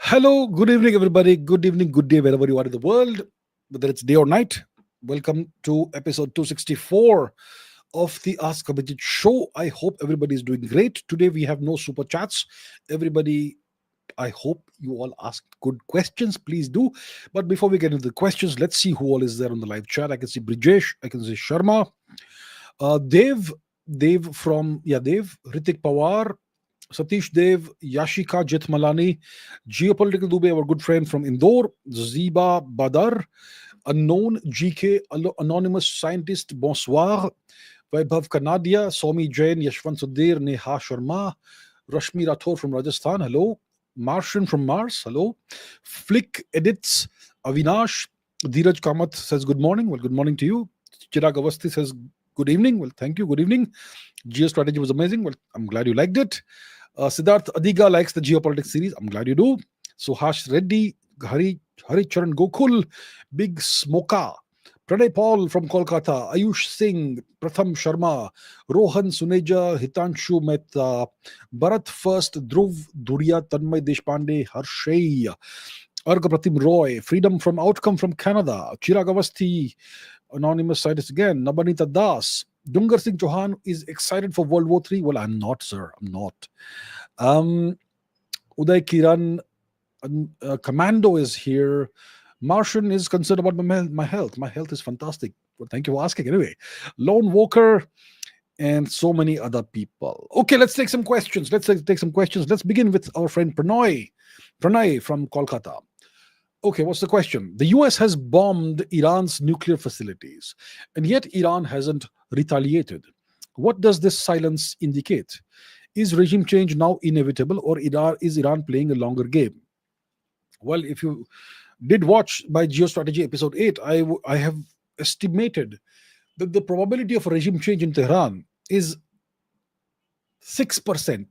Hello, good evening, everybody. Good evening, good day, wherever you are in the world, whether it's day or night. Welcome to episode 264 of the Ask Abhijit show. I hope everybody is doing great. Today we have no super chats. Everybody, I hope you all ask good questions. Please do. But before we get into the questions, let's see who all is there on the live chat. I can see Brijesh, I can see Sharma, Dev, Ritik Pawar, Satish Dev, Yashika Jethmalani, Geopolitical Dubey, our good friend from Indore, Ziba Badar, Unknown GK, Anonymous Scientist, bonsoir, Vaibhav Kanadia, Somi Jain, Yashwant Sudhir, Neha Sharma, Rashmi Rathore from Rajasthan, hello, Martian from Mars, hello, Flick Edits, Avinash, Dheeraj Kamath says good morning, well, good morning to you. Chirag Avasti says good evening, well, thank you, good evening. Geostrategy was amazing, well, I'm glad you liked it. Siddharth Adiga likes the Geopolitics series. I'm glad you do. Suhash Reddy, Haricharan Gokul, Big Smoka, Pranay Paul from Kolkata, Ayush Singh, Pratham Sharma, Rohan Suneja, Hitanshu Mehta, Bharat First, Dhruv Dhuria, Tanmay Deshpande, Harshey, Arga Pratim Roy, Freedom from Outcome from Canada, Chirag Avasti, Anonymous Scientist again, Nabanita Das, Dungar Singh Chauhan is excited for World War III. Well, I'm not, sir. I'm not. Uday Kiran, Commando is here. Martian is concerned about my health. My health is fantastic. Well, thank you for asking. Anyway, Lone Walker and so many other people. Okay, let's take some questions. Let's begin with our friend Pranay from Kolkata. Okay, what's the question? The US has bombed Iran's nuclear facilities, and yet Iran hasn't retaliated. What does this silence indicate? Is regime change now inevitable, or is Iran playing a longer game? Well, if you did watch my Geostrategy episode 8, I have estimated that the probability of a regime change in Tehran is 6%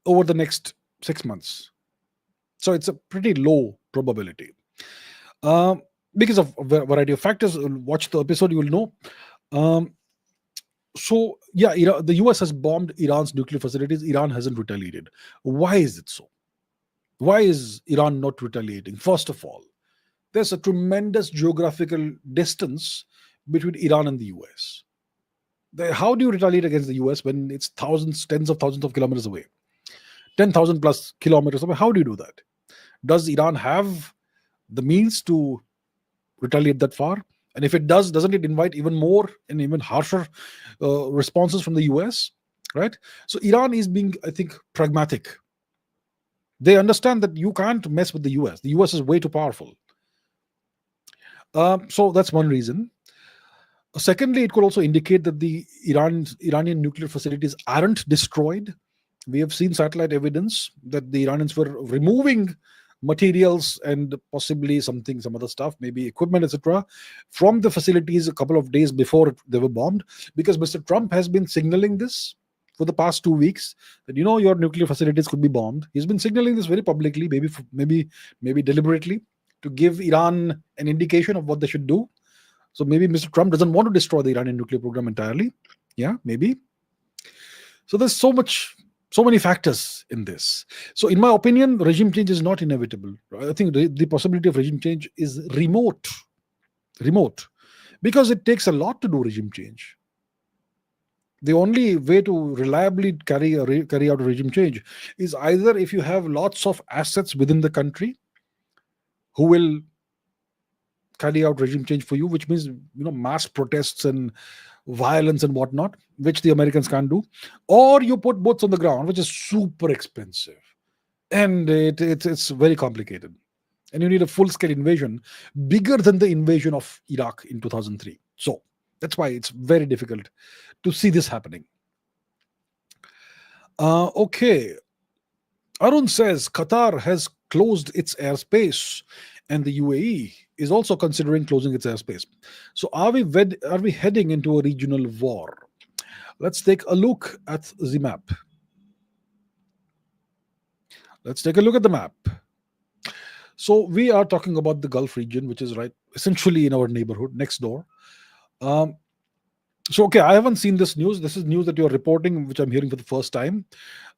over the next 6 months. So it's a pretty low probability. Because of a variety of factors. Watch the episode, you will know. The US has bombed Iran's nuclear facilities. Iran hasn't retaliated. Why is it so? Why is Iran not retaliating? First of all, there's a tremendous geographical distance between Iran and the US. How do you retaliate against the US when it's tens of thousands of kilometers away? 10,000 plus kilometers away. How do you do that? Does Iran have the means to retaliate that far? And if it does, doesn't it invite even more and even harsher responses from the US? Right? So Iran is being, I think, pragmatic. They understand that you can't mess with the US. The US is way too powerful. So that's one reason. Secondly, it could also indicate that the Iranian nuclear facilities aren't destroyed. We have seen satellite evidence that the Iranians were removing materials and possibly some other stuff, maybe equipment, etc., from the facilities a couple of days before they were bombed, because Mr. Trump has been signaling this for the past 2 weeks that your nuclear facilities could be bombed. He's been signaling this very publicly, maybe deliberately, to give Iran an indication of what they should do. So maybe Mr. Trump doesn't want to destroy the Iranian nuclear program entirely. Yeah, maybe. So there's so many factors in this. So in my opinion, regime change is not inevitable. I think the possibility of regime change is remote, because it takes a lot to do regime change. The only way to reliably carry out a regime change is either if you have lots of assets within the country who will carry out regime change for you, which means mass protests and violence and whatnot, which the Americans can't do, or you put boots on the ground, which is super expensive and it's very complicated, and you need a full-scale invasion bigger than the invasion of Iraq in 2003. So that's why it's very difficult to see this happening. Okay, Arun says Qatar has closed its airspace and the UAE is also considering closing its airspace. So are we heading into a regional war? Let's take a look at the map. So we are talking about the Gulf region, which is right essentially in our neighborhood next door. So, okay, I haven't seen this news. This is news that you're reporting, which I'm hearing for the first time.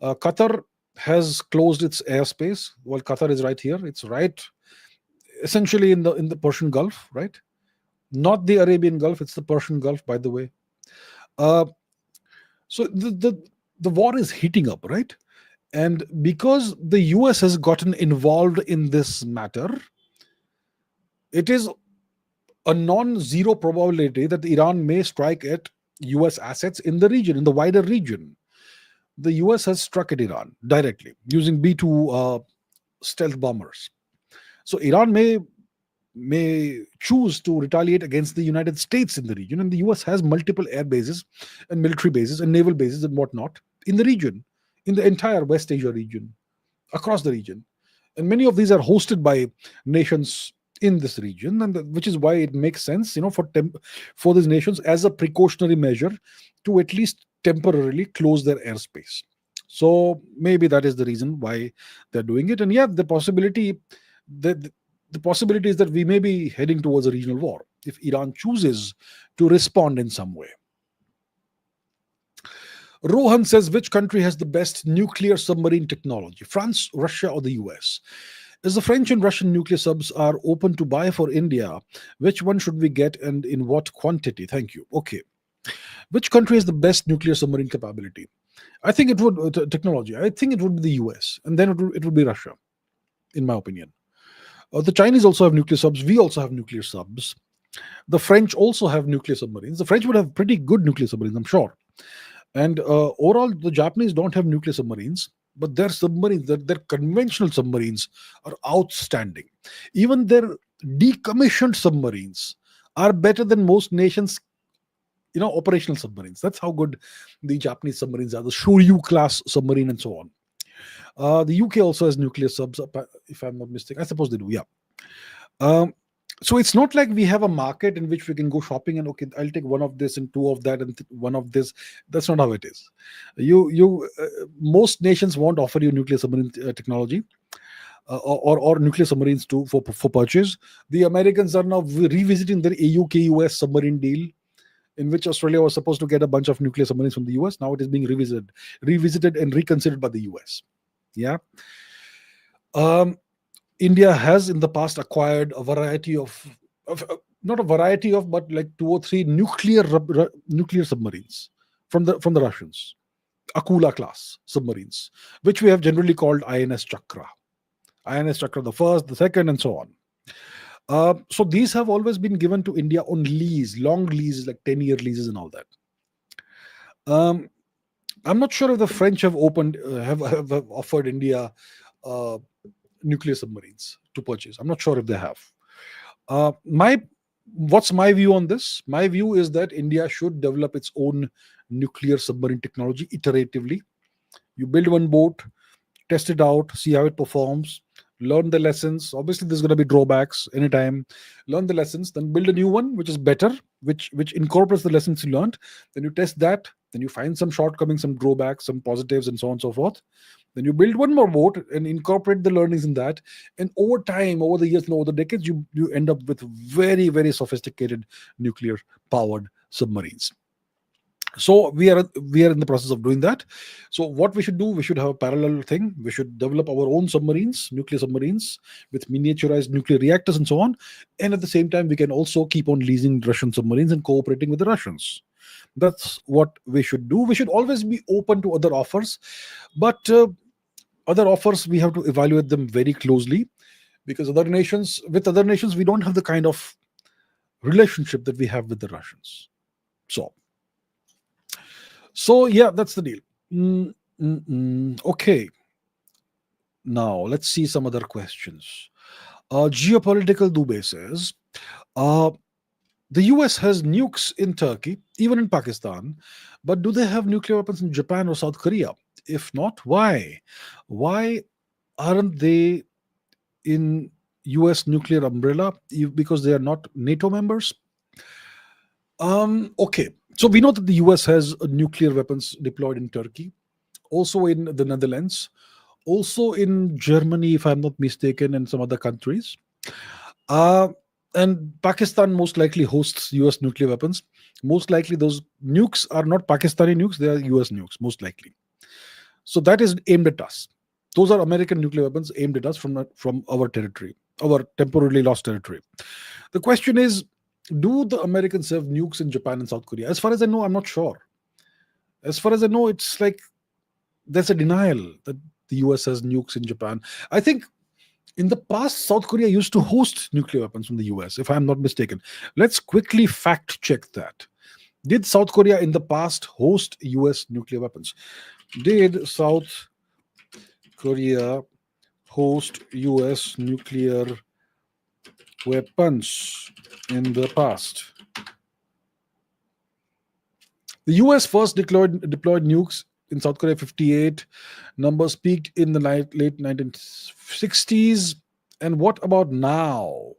Qatar has closed its airspace. Well, Qatar is right here. It's right essentially in the Persian Gulf, right? Not the Arabian Gulf, it's the Persian Gulf, by the way. Uh, so the war is heating up, right? And because the US has gotten involved in this matter, it is a non-zero probability that Iran may strike at US assets in the region, in the wider region. The US has struck at Iran directly using B-2 stealth bombers. So Iran may choose to retaliate against the United States in the region, and the US has multiple air bases and military bases and naval bases and whatnot in the region, in the entire West Asia region, across the region. And many of these are hosted by nations in this region, and which is why it makes sense, for these nations as a precautionary measure to at least temporarily close their airspace. So maybe that is the reason why they're doing it. And yeah, the possibility is that we may be heading towards a regional war if Iran chooses to respond in some way. Rohan says, which country has the best nuclear submarine technology? France, Russia, or the US? As the French and Russian nuclear subs are open to buy for India, which one should we get and in what quantity? Thank you. Okay. Which country has the best nuclear submarine capability? I think it would, technology. I think it would be the US, and then it would be Russia, in my opinion. The Chinese also have nuclear subs. We also have nuclear subs. The French also have nuclear submarines. The French would have pretty good nuclear submarines, I'm sure. And overall, the Japanese don't have nuclear submarines, but their submarines, their conventional submarines, are outstanding. Even their decommissioned submarines are better than most nations' operational submarines. That's how good the Japanese submarines are. The Shoryu class submarine and so on. The UK also has nuclear subs, if I'm not mistaken. I suppose they do, yeah. So it's not like we have a market in which we can go shopping and, okay, I'll take one of this and two of that and one of this. That's not how it is. Most nations won't offer you nuclear submarine technology or nuclear submarines for purchase. The Americans are now revisiting their AUKUS submarine deal, in which Australia was supposed to get a bunch of nuclear submarines from the US. Now it is being revisited and reconsidered by the US. Yeah. India has in the past acquired a variety of not a variety of, but like 2 or 3 nuclear submarines from the Russians, Akula class submarines, which we have generally called INS Chakra the first, the second, and so on. So these have always been given to India on lease, long leases, like 10-year leases and all that. I'm not sure if the French have offered India nuclear submarines to purchase. I'm not sure if they have. What's my view on this? My view is that India should develop its own nuclear submarine technology iteratively. You build one boat, test it out, see how it performs, learn the lessons. Obviously, there's going to be drawbacks anytime. Learn the lessons, then build a new one which is better, which incorporates the lessons you learned. Then you test that. Then you find some shortcomings, some drawbacks, some positives, and so on and so forth. Then you build one more boat and incorporate the learnings in that. And over time, over the years and over the decades, you end up with very, very sophisticated nuclear-powered submarines. So we are in the process of doing that. So what we should do, we should have a parallel thing. We should develop our own submarines, nuclear submarines, with miniaturized nuclear reactors and so on. And at the same time, we can also keep on leasing Russian submarines and cooperating with the Russians. That's what we should do. We should always be open to other offers, but other offers, we have to evaluate them very closely, because with other nations, we don't have the kind of relationship that we have with the Russians. So yeah, that's the deal. Okay. Now let's see some other questions. Geopolitical Dubey says, the US has nukes in Turkey, even in Pakistan, but do they have nuclear weapons in Japan or South Korea? If not, why? Why aren't they in US nuclear umbrella? Because they are not NATO members? Okay. So we know that the US has nuclear weapons deployed in Turkey, also in the Netherlands, also in Germany, if I'm not mistaken, and some other countries. And Pakistan most likely hosts US nuclear weapons. Most likely those nukes are not Pakistani nukes, they are US nukes, most likely. So that is aimed at us. Those are American nuclear weapons aimed at us from our territory, our temporarily lost territory. The question is, do the Americans have nukes in Japan and South Korea? As far as I know, I'm not sure. As far as I know, it's like there's a denial that the US has nukes in Japan. I think in the past, South Korea used to host nuclear weapons from the US, if I'm not mistaken. Let's quickly fact check that. Did South Korea in the past host US nuclear weapons? Did South Korea host US nuclear weapons in the past? The US first deployed nukes in South Korea 58. Numbers peaked in the late 1960s. And what about now?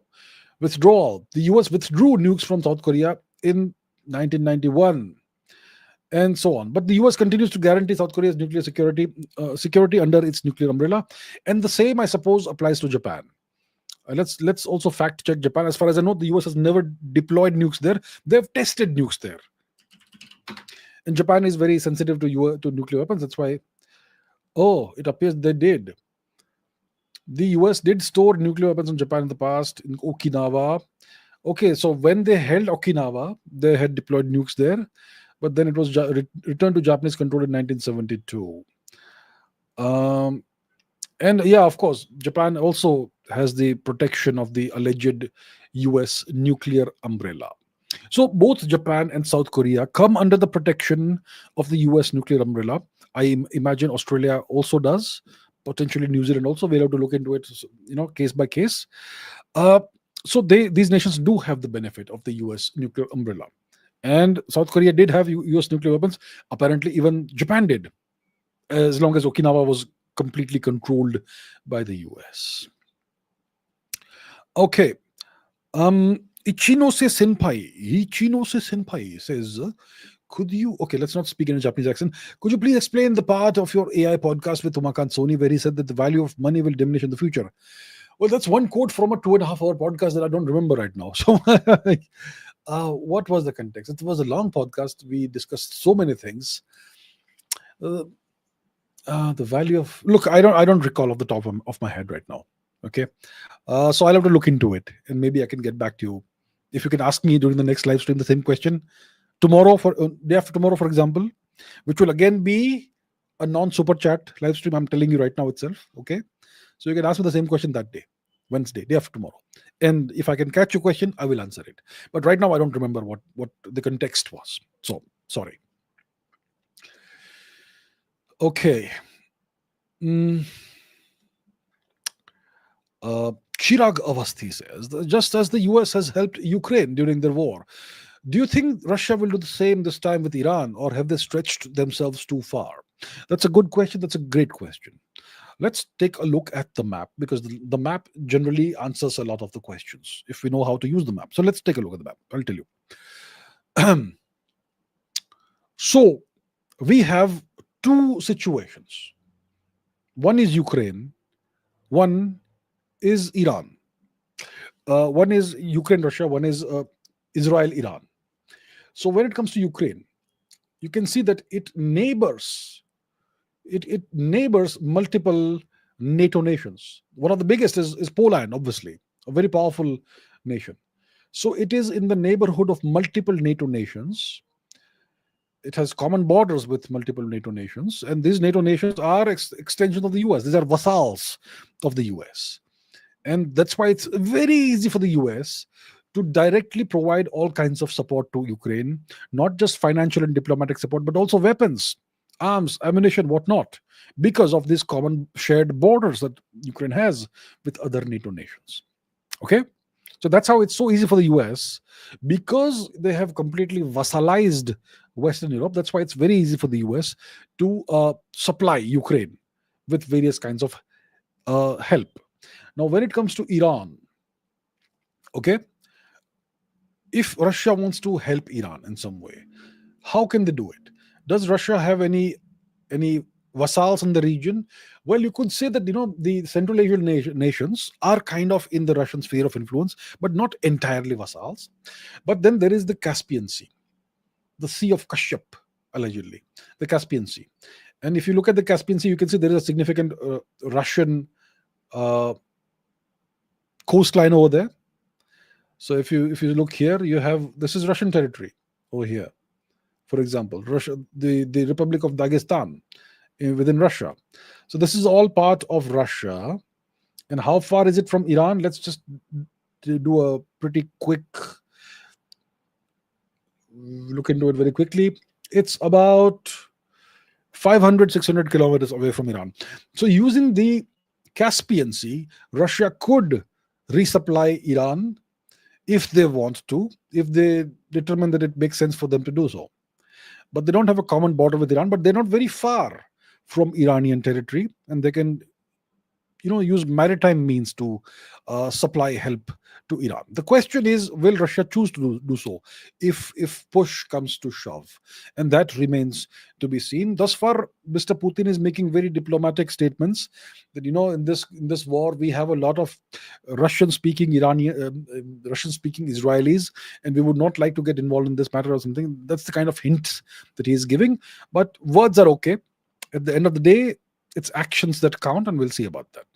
Withdrawal. The US withdrew nukes from South Korea in 1991. And so on. But the US continues to guarantee South Korea's nuclear security under its nuclear umbrella. And the same, I suppose, applies to Japan. Let's also fact check Japan. As far as I know, the US has never deployed nukes there. They've tested nukes there. And Japan is very sensitive to nuclear weapons. That's why, it appears they did. The US did store nuclear weapons in Japan in the past, in Okinawa. Okay, so when they held Okinawa, they had deployed nukes there, but then it was returned to Japanese control in 1972. And yeah, of course, Japan also has the protection of the alleged US nuclear umbrella. So both Japan and South Korea come under the protection of the US nuclear umbrella. I imagine Australia also does, potentially New Zealand also. We'll have to look into it, case by case. So these nations do have the benefit of the US nuclear umbrella. And South Korea did have US nuclear weapons. Apparently, even Japan did, as long as Okinawa was completely controlled by the US. Okay. Ichinose Senpai says, could you, let's not speak in a Japanese accent. Could you please explain the part of your AI podcast with Umakant Soni where he said that the value of money will diminish in the future? Well, that's one quote from a 2.5-hour podcast that I don't remember right now. So what was the context? It was a long podcast. We discussed so many things. The value of, look, I don't recall off the top of my head right now. Okay. So I'll have to look into it and maybe I can get back to you. If you can ask me during the next live stream the same question tomorrow, day after tomorrow, for example, which will again be a non-super chat live stream. I'm telling you right now itself. Okay. So you can ask me the same question that day, Wednesday, day after tomorrow. And if I can catch your question, I will answer it. But right now, I don't remember what the context was. So, sorry. Okay. Chirag Avasthi says, just as the US has helped Ukraine during their war, do you think Russia will do the same this time with Iran, or have they stretched themselves too far? That's a good question. That's a great question. Let's take a look at the map, because the map generally answers a lot of the questions if we know how to use the map. So let's take a look at the map. I'll tell you. So we have two situations. One is Ukraine. One is Iran. One is Ukraine, Russia. One is Israel, Iran. So when it comes to Ukraine, you can see that it neighbors multiple NATO nations. One of the biggest is Poland, obviously, a very powerful nation. So it is in the neighborhood of multiple NATO nations. It has common borders with multiple NATO nations, and these NATO nations are extensions of the US. These are vassals of the US. And that's why it's very easy for the US to directly provide all kinds of support to Ukraine, not just financial and diplomatic support, but also weapons, arms, ammunition, whatnot, because of these common shared borders that Ukraine has with other NATO nations. Okay? So that's how it's so easy for the US, because they have completely vassalized Western Europe. That's why it's very easy for the US to supply Ukraine with various kinds of help. Now, when it comes to Iran, okay, if Russia wants to help Iran in some way, how can they do it? Does Russia have any vassals in the region? Well, you could say that, the Central Asian nations are kind of in the Russian sphere of influence, but not entirely vassals. But then there is the Caspian Sea, the Sea of Kashyap, allegedly, the Caspian Sea. And if you look at the Caspian Sea, you can see there is a significant Russian uh, coastline over there. So if you look here, you have, this is Russian territory over here. For example, Russia, the Republic of Dagestan within Russia. So this is all part of Russia. And how far is it from Iran? Let's just do a pretty quick look into it very quickly. It's about 500, 600 kilometers away from Iran. So using the Caspian Sea, Russia could resupply Iran if they want to, if they determine that it makes sense for them to do so. But they don't have a common border with Iran, but they're not very far from Iranian territory, and they can use maritime means to supply help to Iran. The question is, will Russia choose to do so if push comes to shove? And that remains to be seen. Thus far, Mr. Putin is making very diplomatic statements that in this war we have a lot of Russian-speaking Russian-speaking Israelis, and we would not like to get involved in this matter or something. That's the kind of hint that he is giving. But words are okay. At the end of the day, it's actions that count, and we'll see about that.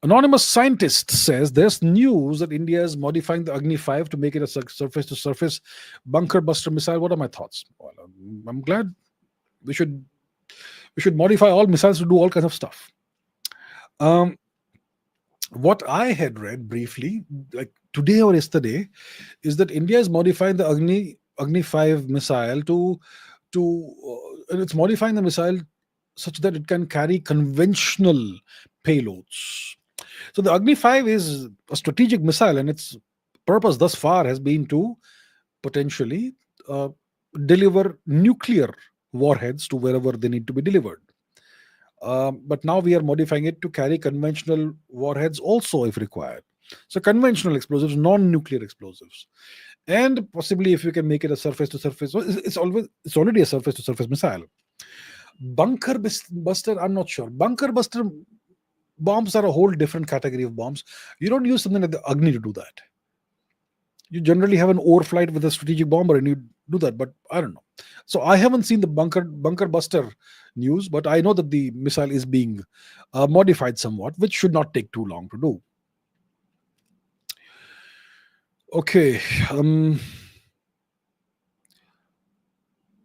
Anonymous scientist says there's news that India is modifying the Agni 5 to make it a surface-to-surface bunker buster missile. What are my thoughts? Well, I'm glad. We should modify all missiles to do all kinds of stuff. What I had read briefly, like today or yesterday, is that India is modifying the Agni 5 missile and it's modifying the missile such that it can carry conventional payloads. So the Agni 5 is a strategic missile, and its purpose thus far has been to potentially deliver nuclear warheads to wherever they need to be delivered. But now we are modifying it to carry conventional warheads also if required. So conventional explosives, non-nuclear explosives. And possibly if you can make it a surface-to-surface, it's already a surface-to-surface missile. Bunker buster, I'm not sure. Bunker buster bombs are a whole different category of bombs. You don't use something like the Agni to do that. You generally have an overflight with a strategic bomber and you do that, but I don't know. So I haven't seen the bunker buster news, but I know that the missile is being modified somewhat, which should not take too long to do. Okay.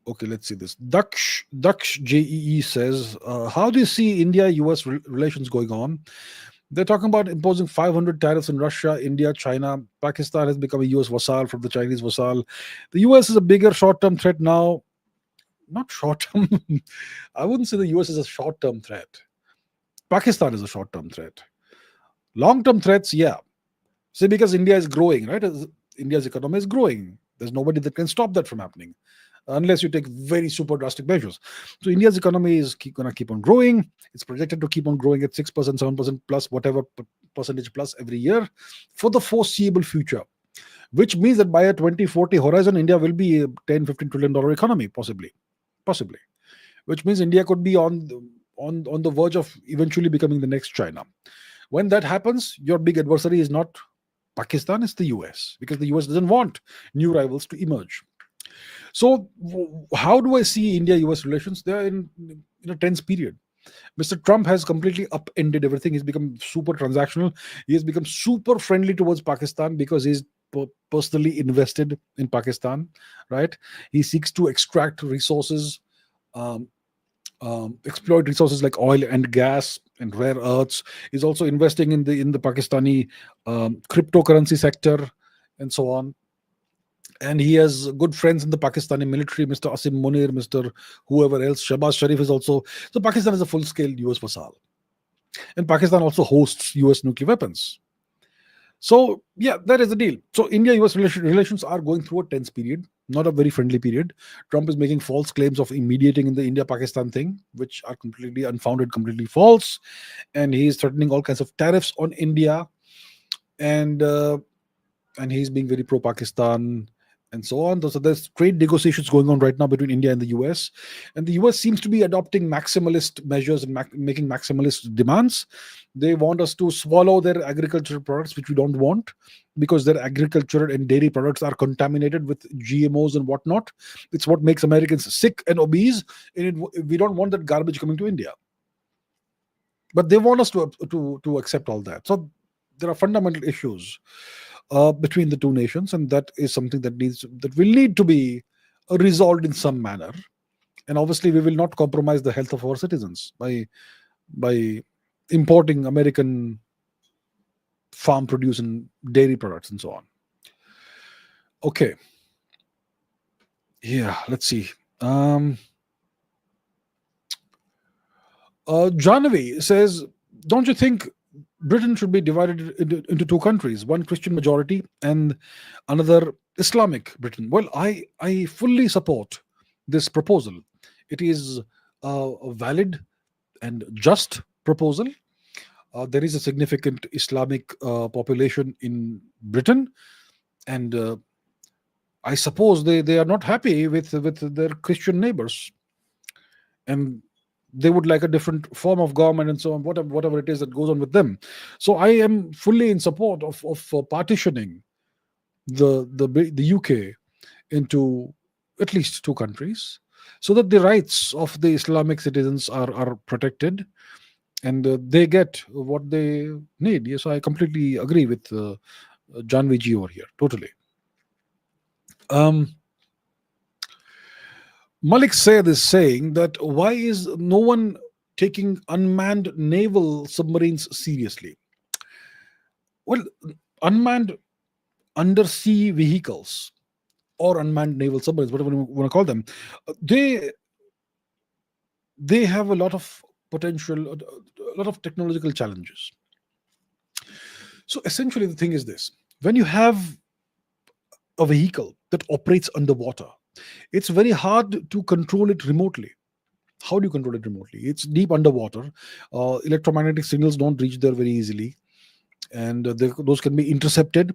Okay, let's see this. Daksh JEE says, how do you see India-US relations going on? They're talking about imposing 500 tariffs in Russia, India, China. Pakistan has become a US vassal from the Chinese vassal. The US is a bigger short-term threat now. Not short-term. I wouldn't say the US is a short-term threat. Pakistan is a short-term threat. Long-term threats, yeah. See, because India is growing, right? India's economy is growing. There's nobody that can stop that from happening, unless you take very super drastic measures. So India's economy is going to keep on growing. It's projected to keep on growing at 6%, 7% plus, whatever percentage plus every year for the foreseeable future, which means that by a 2040 horizon, India will be a $10-15 trillion economy, possibly, which means India could be on the verge of eventually becoming the next China. When that happens, your big adversary is not Pakistan, it's the US, because the US doesn't want new rivals to emerge. So how do I see India-US relations? They are in a tense period. Mr. Trump has completely upended everything. He's become super transactional. He has become super friendly towards Pakistan because he's personally invested in Pakistan, right? He seeks to extract resources, exploit resources like oil and gas and rare earths. He's also investing in the Pakistani cryptocurrency sector and so on. And he has good friends in the Pakistani military, Mr. Asim Munir, Mr. whoever else. Shahbaz Sharif is also. So Pakistan is a full-scale US vassal. And Pakistan also hosts US nuclear weapons. So, yeah, that is the deal. So India-US relations are going through a tense period, not a very friendly period. Trump is making false claims of mediating in the India-Pakistan thing, which are completely unfounded, completely false. And he is threatening all kinds of tariffs on India. And he's being very pro-Pakistan. and so on. So there's trade negotiations going on right now between India and the US. And the US seems to be adopting maximalist measures and making maximalist demands. They want us to swallow their agricultural products, which we don't want, because their agriculture and dairy products are contaminated with GMOs and whatnot. It's what makes Americans sick and obese. And we don't want that garbage coming to India. But they want us to accept all that. So there are fundamental issues between the two nations, and that is something that will need to be resolved in some manner. And obviously, we will not compromise the health of our citizens by importing American farm produce and dairy products and so on. Okay. Yeah, let's see. Janavi says, don't you think Britain should be divided into two countries, one Christian majority and another Islamic Britain? Well, I fully support this proposal. It is a valid and just proposal. There is a significant Islamic population in Britain, and I suppose they are not happy with their Christian neighbors, and they would like a different form of government and so on, whatever it is that goes on with them. So I am fully in support of partitioning the UK into at least two countries, so that the rights of the Islamic citizens are protected, and they get what they need. Yes, I completely agree with Janvi ji over here, totally. Malik Sayed is saying that why is no one taking unmanned naval submarines seriously? Well, unmanned undersea vehicles or unmanned naval submarines, whatever you want to call them, they have a lot of potential, a lot of technological challenges. So essentially the thing is this: when you have a vehicle that operates underwater, it's very hard to control it remotely. How do you control it remotely? It's deep underwater. Electromagnetic signals don't reach there very easily, and those can be intercepted,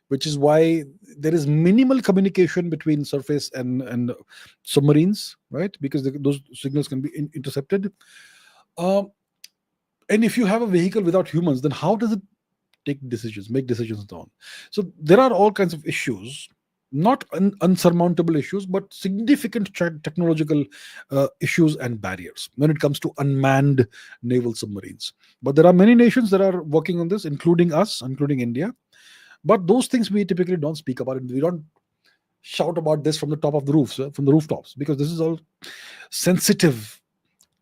which is why there is minimal communication between surface and submarines, right? Because those signals can be intercepted. And if you have a vehicle without humans, then how does it make decisions and so on? So there are all kinds of issues, not unsurmountable issues, but significant technological issues and barriers when it comes to unmanned naval submarines. But there are many nations that are working on this, including us, including India. But those things we typically don't speak about, and we don't shout about this from the top of the roofs, from the rooftops, because this is all sensitive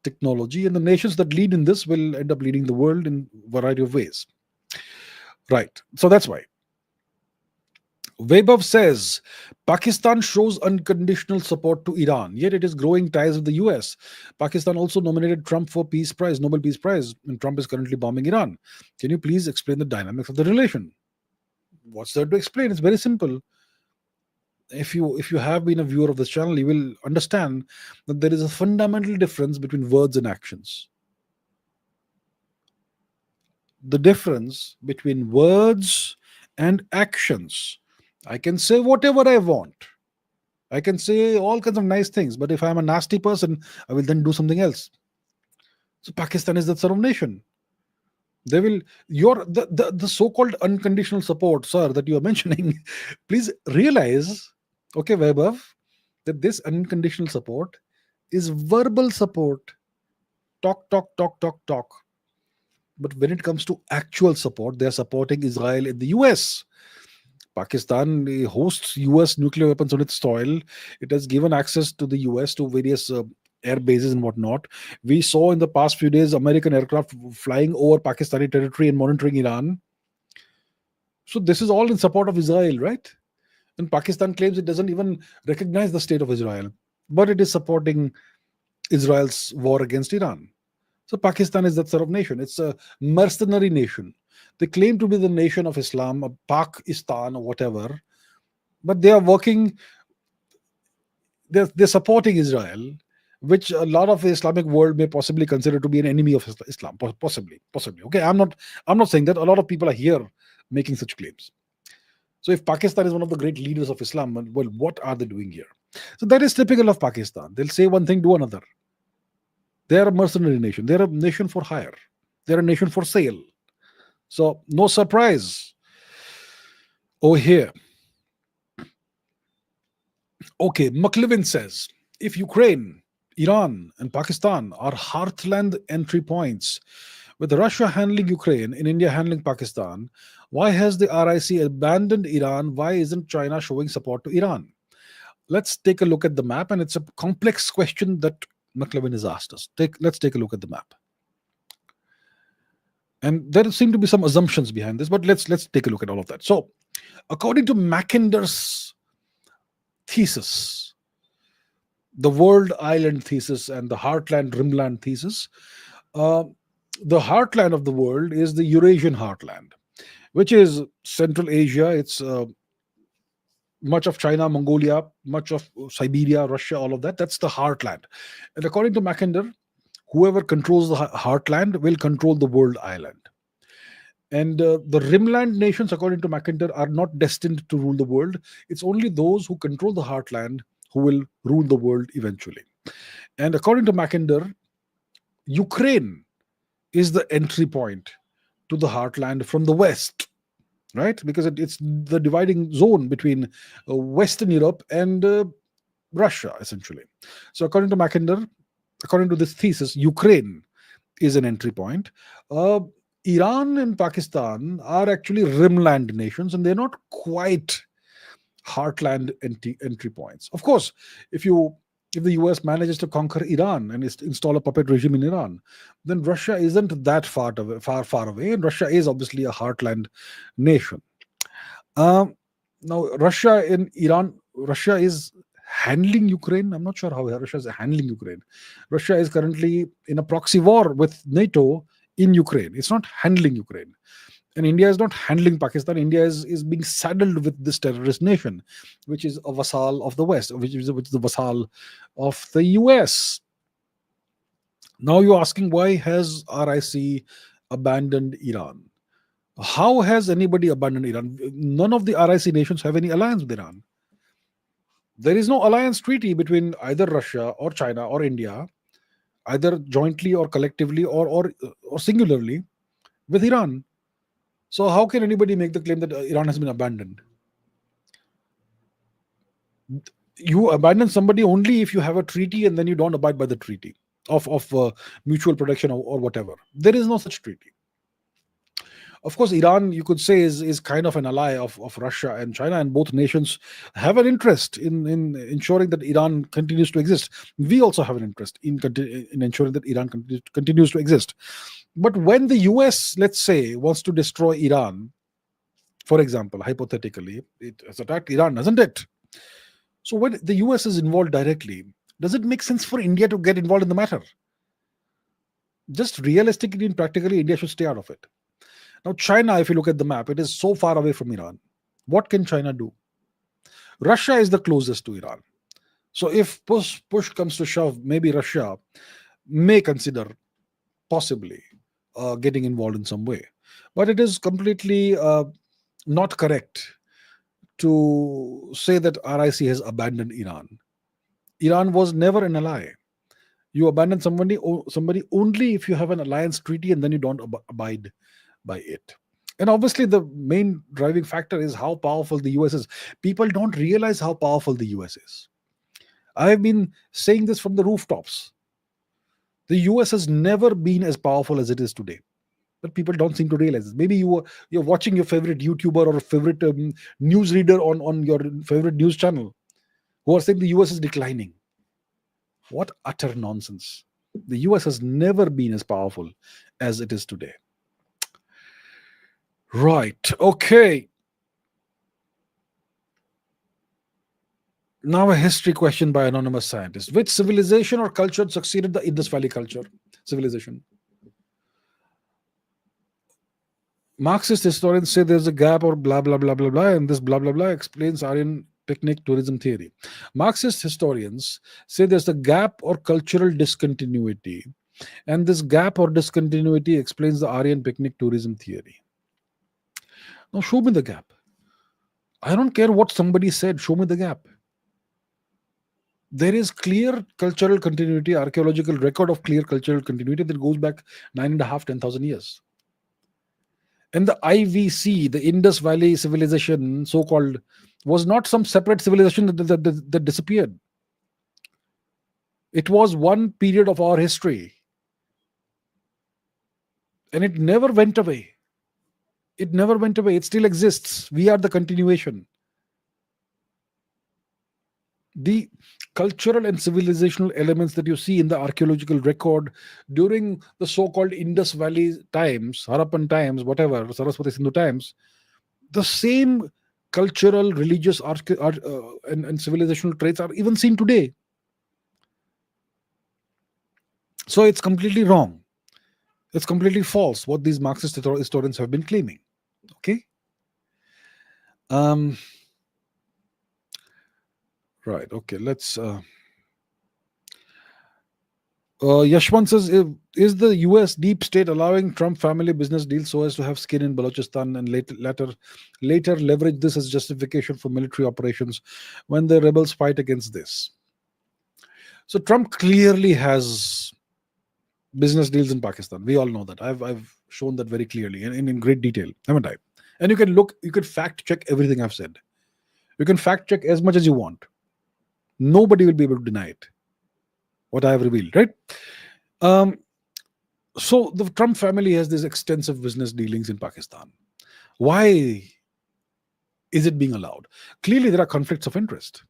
technology, and the nations that lead in this will end up leading the world in a variety of ways. Right. So that's why. Vaibhav says, Pakistan shows unconditional support to Iran, yet it is growing ties with the US. Pakistan also nominated Trump for Nobel Peace Prize, and Trump is currently bombing Iran. Can you please explain the dynamics of the relation? What's there to explain? It's very simple. If you have been a viewer of this channel, you will understand that there is a fundamental difference between words and actions. The difference between words and actions. I can say whatever I want. I can say all kinds of nice things, but if I'm a nasty person, I will then do something else. So Pakistan is that sort of nation. They will the so-called unconditional support, sir, that you are mentioning. Please realize, okay, Vaibhav, that this unconditional support is verbal support. Talk. But when it comes to actual support, they are supporting Israel in the US. Pakistan hosts US nuclear weapons on its soil. It has given access to the US to various air bases and whatnot. We saw in the past few days American aircraft flying over Pakistani territory and monitoring Iran. So this is all in support of Israel, right? And Pakistan claims it doesn't even recognize the state of Israel, but it is supporting Israel's war against Iran. So Pakistan is that sort of nation. It's a mercenary nation. They claim to be the nation of Islam, a Pakistan or whatever, but they are working, they're supporting Israel, which a lot of the Islamic world may possibly consider to be an enemy of Islam. Possibly. Okay, I'm not saying that. A lot of people are here making such claims. So if Pakistan is one of the great leaders of Islam, well, what are they doing here? So that is typical of Pakistan. They'll say one thing, do another. They are a mercenary nation. They're a nation for hire. They're a nation for sale. So no surprise over here. Okay, McLevin says, if Ukraine, Iran, and Pakistan are heartland entry points, with Russia handling Ukraine and India handling Pakistan, why has the RIC abandoned Iran? Why isn't China showing support to Iran? Let's take a look at the map, and it's a complex question that McLevin has asked us. Let's take a look at the map. And there seem to be some assumptions behind this, but let's take a look at all of that. So, according to Mackinder's thesis, the world island thesis and the heartland rimland thesis, the heartland of the world is the Eurasian heartland, which is Central Asia. It's much of China, Mongolia, much of Siberia, Russia, all of that. That's the heartland. And according to Mackinder, whoever controls the heartland will control the world island. And the rimland nations, according to Mackinder, are not destined to rule the world. It's only those who control the heartland who will rule the world eventually. And according to Mackinder, Ukraine is the entry point to the heartland from the west, right? Because it's the dividing zone between Western Europe and Russia, essentially. So according to Mackinder, according to this thesis, Ukraine is an entry point. Iran and Pakistan are actually rimland nations, and they're not quite heartland entry points. Of course, if the US manages to conquer Iran and install a puppet regime in Iran, then Russia isn't that far away, and Russia is obviously a heartland nation. Now, Russia is handling Ukraine. I'm not sure how Russia is handling Ukraine. Russia is currently in a proxy war with NATO in Ukraine. It's not handling Ukraine. And India is not handling Pakistan. India is being saddled with this terrorist nation, which is a vassal of the West, which is the vassal of the US. Now you're asking, why has RIC abandoned Iran? How has anybody abandoned Iran? None of the RIC nations have any alliance with Iran. There is no alliance treaty between either Russia or China or India, either jointly or collectively or singularly, with Iran. So how can anybody make the claim that Iran has been abandoned? You abandon somebody only if you have a treaty and then you don't abide by the treaty of mutual protection or whatever. There is no such treaty. Of course, Iran, you could say, is kind of an ally of Russia and China, and both nations have an interest in ensuring that Iran continues to exist. We also have an interest in ensuring that Iran continues to exist. But when the US, let's say, wants to destroy Iran, for example, hypothetically, it has attacked Iran, doesn't it? So when the US is involved directly, does it make sense for India to get involved in the matter? Just realistically and practically, India should stay out of it. Now, China, if you look at the map, it is so far away from Iran. What can China do? Russia is the closest to Iran. So if push comes to shove, maybe Russia may consider possibly getting involved in some way. But it is completely not correct to say that RIC has abandoned Iran. Iran was never an ally. You abandon somebody only if you have an alliance treaty and then you don't abide by it. And obviously the main driving factor is how powerful the US is. People don't realize how powerful the US is. I have been saying this from the rooftops. The US has never been as powerful as it is today. But people don't seem to realize this. Maybe you're watching your favorite YouTuber or favorite news reader on your favorite news channel who are saying the US is declining. What utter nonsense. The US has never been as powerful as it is today. Right. Okay. Now a history question by anonymous scientist. Which civilization or culture succeeded the Indus Valley civilization? Marxist historians say there's a gap or blah, blah, blah, blah, blah, and this blah, blah, blah explains Aryan picnic tourism theory. Marxist historians say there's a gap or cultural discontinuity, and this gap or discontinuity explains the Aryan picnic tourism theory. Now show me the gap. I don't care what somebody said, show me the gap. There is clear cultural continuity, archaeological record of clear cultural continuity that goes back 9.5, 10,000 years. And the IVC, the Indus Valley civilization, so called, was not some separate civilization that disappeared. It was one period of our history. And it never went away. It never went away. It still exists. We are the continuation. The cultural and civilizational elements that you see in the archaeological record during the so-called Indus Valley times, Harappan times, whatever, Saraswati Sindhu times, the same cultural, religious, and civilizational traits are even seen today. So it's completely wrong. It's completely false what these Marxist historians have been claiming. Okay. Right. Okay. Let's. Yashwant says, is the US deep state allowing Trump family business deals so as to have skin in Balochistan and later leverage this as justification for military operations when the rebels fight against this? So Trump clearly has business deals in Pakistan. We all know that. I've shown that very clearly and in great detail, haven't I? And you can fact check everything I've said. You can fact check as much as you want. Nobody will be able to deny it. What I have revealed, right? So the Trump family has this extensive business dealings in Pakistan. Why is it being allowed? Clearly, there are conflicts of interest.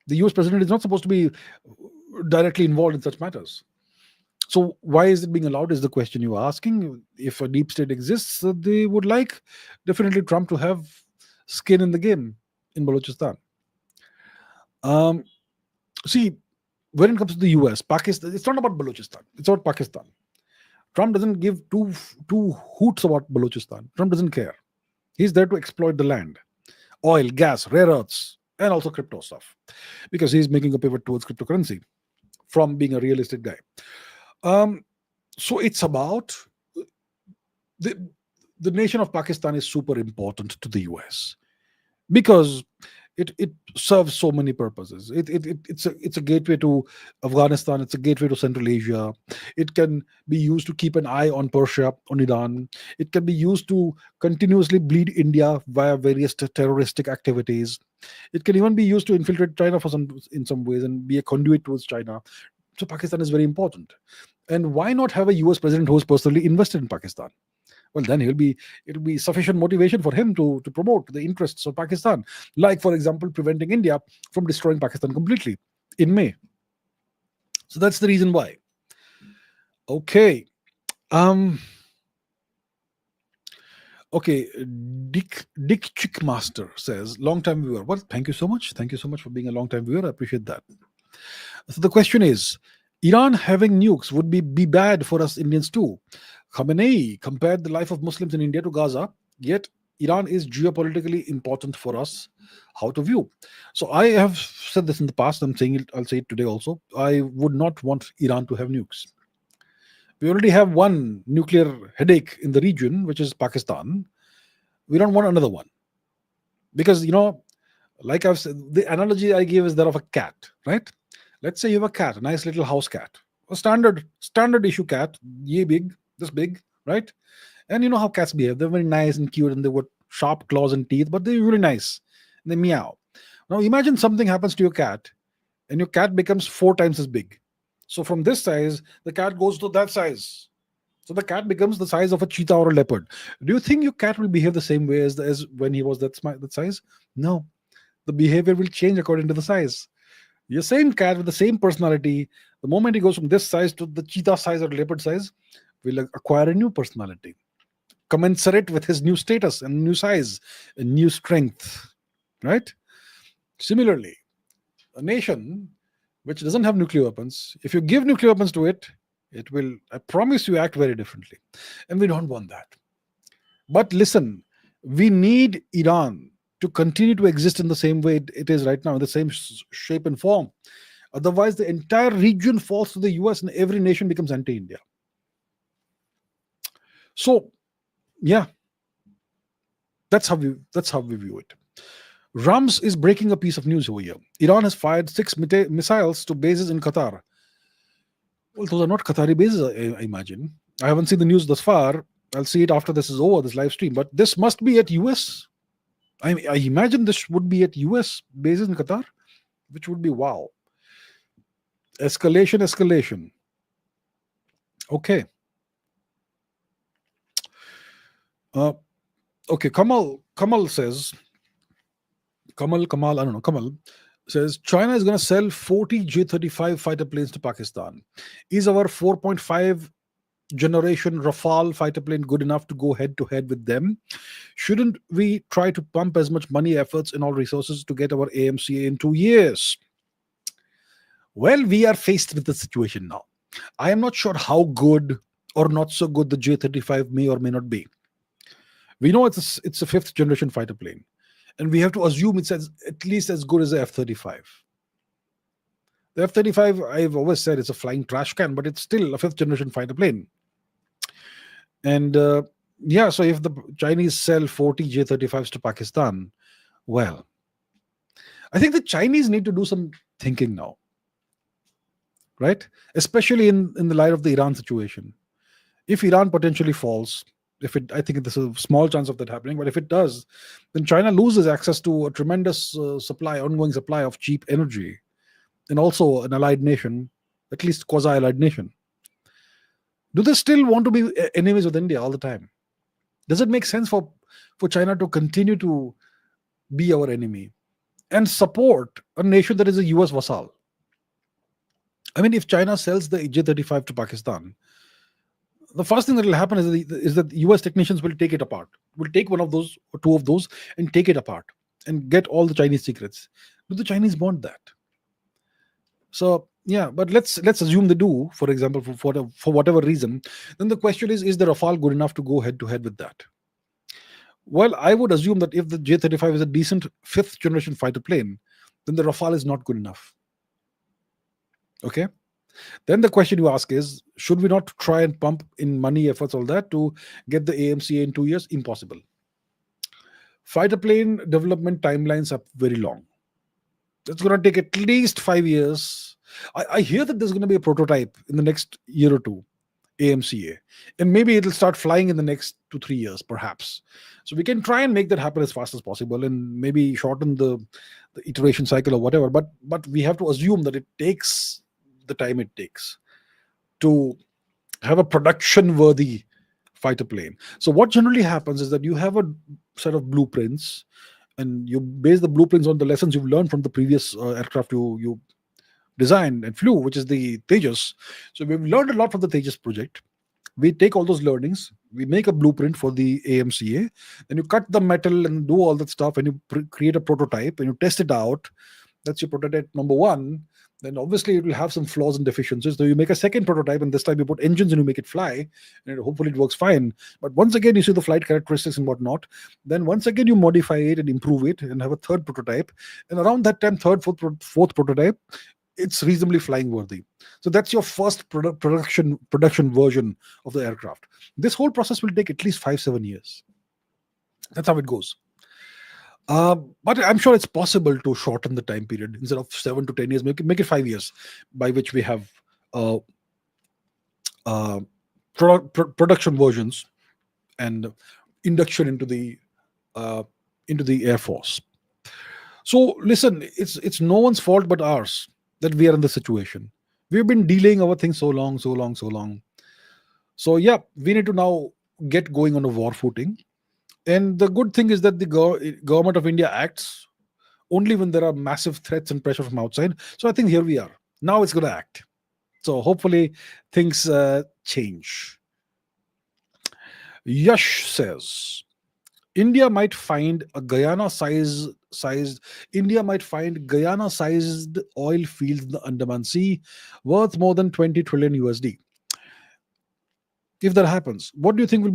The US president is not supposed to be directly involved in such matters. So why is it being allowed is the question you are asking. If a deep state exists, they would like definitely Trump to have skin in the game in Balochistan. See, when it comes to the US, Pakistan, it's not about Balochistan. It's about Pakistan. Trump doesn't give two hoots about Balochistan. Trump doesn't care. He's there to exploit the land, oil, gas, rare earths, and also crypto stuff, because he's making a pivot towards cryptocurrency from being a realistic guy. So it's about the nation of Pakistan is super important to the US because it serves so many purposes. It's a gateway to Afghanistan. It's a gateway to Central Asia. It can be used to keep an eye on Persia, on Iran. It can be used to continuously bleed India via various terroristic activities. It can even be used to infiltrate China in some ways and be a conduit towards China. So Pakistan is very important. And why not have a US president who is personally invested in Pakistan? Well, then it'll be sufficient motivation for him to promote the interests of Pakistan, like, for example, preventing India from destroying Pakistan completely in May. So that's the reason why. Okay. Okay, Dick Chickmaster says, long time viewer. Well, thank you so much. Thank you so much for being a long time viewer. I appreciate that. So the question is, Iran having nukes would be bad for us Indians too. Khamenei compared the life of Muslims in India to Gaza, yet Iran is geopolitically important for us. How to view? So I have said this in the past. I'll say it today also. I would not want Iran to have nukes. We already have one nuclear headache in the region, which is Pakistan. We don't want another one. Because, like I've said, the analogy I gave is that of a cat, right? Let's say you have a cat, a nice little house cat, a standard issue cat, this big, right? And you know how cats behave. They're very nice and cute and they've got sharp claws and teeth, but they're really nice. And they meow. Now imagine something happens to your cat and your cat becomes 4 times as big. So from this size, the cat goes to that size. So the cat becomes the size of a cheetah or a leopard. Do you think your cat will behave the same way as when he was that size? No. The behavior will change according to the size. Your same cat with the same personality, the moment he goes from this size to the cheetah size or leopard size, will acquire a new personality, commensurate with his new status and new size and new strength, right? Similarly, a nation which doesn't have nuclear weapons, if you give nuclear weapons to it, it will, I promise you, act very differently. And we don't want that. But listen, we need Iran to continue to exist in the same way it is right now, in the same shape and form. Otherwise, the entire region falls to the US and every nation becomes anti-India. So, yeah, that's how we view it. Rams is breaking a piece of news over here. Iran has fired 6 missiles to bases in Qatar. Well, those are not Qatari bases, I imagine. I haven't seen the news thus far. I'll see it after this is over, this live stream. But this must be at US. I imagine this would be at US bases in Qatar, which would be wow. Escalation. Okay. Okay, Kamal says, Kamal says China is going to sell 40 J-35 fighter planes to Pakistan. Is our 4.5 generation Rafale fighter plane good enough to go head to head with them? Shouldn't we try to pump as much money, efforts, and all resources to get our AMCA in 2 years? Well, we are faced with the situation now. I am not sure how good or not so good the J-35 may or may not be. We know it's a 5th generation fighter plane, and we have to assume it's at least as good as the F-35. The F-35, I've always said, it's a flying trash can, but it's still a 5th generation fighter plane. And so if the Chinese sell 40 J-35s to Pakistan, well, I think the Chinese need to do some thinking now, right? Especially in the light of the Iran situation. If Iran potentially falls, I think there's a small chance of that happening, but if it does, then China loses access to a tremendous ongoing supply of cheap energy, and also an allied nation, at least quasi-allied nation. Do they still want to be enemies with India all the time? Does it make sense for China to continue to be our enemy and support a nation that is a US vassal? I mean, if China sells the J-35 to Pakistan, the first thing that will happen is that US technicians will take it apart. Will take one of those or two of those and take it apart and get all the Chinese secrets. Do the Chinese want that? So yeah, but let's assume they do, for example, for whatever reason. Then the question is the Rafale good enough to go head to head with that? Well, I would assume that if the J-35 is a decent 5th generation fighter plane, then the Rafale is not good enough. Okay? Then the question you ask is, should we not try and pump in money, efforts, all that to get the AMCA in 2 years? Impossible. Fighter plane development timelines are very long. It's going to take at least 5 years. I hear that there's going to be a prototype in the next year or two, AMCA, and maybe it'll start flying in the next 2-3 years, perhaps. So we can try and make that happen as fast as possible, and maybe shorten the iteration cycle or whatever. But we have to assume that it takes the time it takes to have a production-worthy fighter plane. So what generally happens is that you have a set of blueprints, and you base the blueprints on the lessons you've learned from the previous aircraft you designed and flew, which is the Tejas. So we've learned a lot from the Tejas project. We take all those learnings, we make a blueprint for the AMCA, then you cut the metal and do all that stuff, and you create a prototype and you test it out. That's your prototype number 1. Then obviously it will have some flaws and deficiencies. So you make a second prototype, and this time you put engines and you make it fly, and hopefully it works fine. But once again, you see the flight characteristics and whatnot. Then once again, you modify it and improve it and have a third prototype. And around that time, third, fourth prototype, it's reasonably flying worthy. So that's your first production version of the aircraft. This whole process will take at least 5-7 years. That's how it goes. But I'm sure it's possible to shorten the time period. Instead of 7 to 10 years, make it 5 years, by which we have production versions and induction into the Air Force. So listen, it's no one's fault but ours that we are in this situation. We've been delaying our thing so long. So yeah, we need to now get going on a war footing. And the good thing is that the government of India acts only when there are massive threats and pressure from outside. So I think here we are. Now it's going to act. So hopefully things change. Yash says, India might find Guyana-sized oil fields in the Andaman Sea worth more than 20 trillion USD. If that happens, what do you think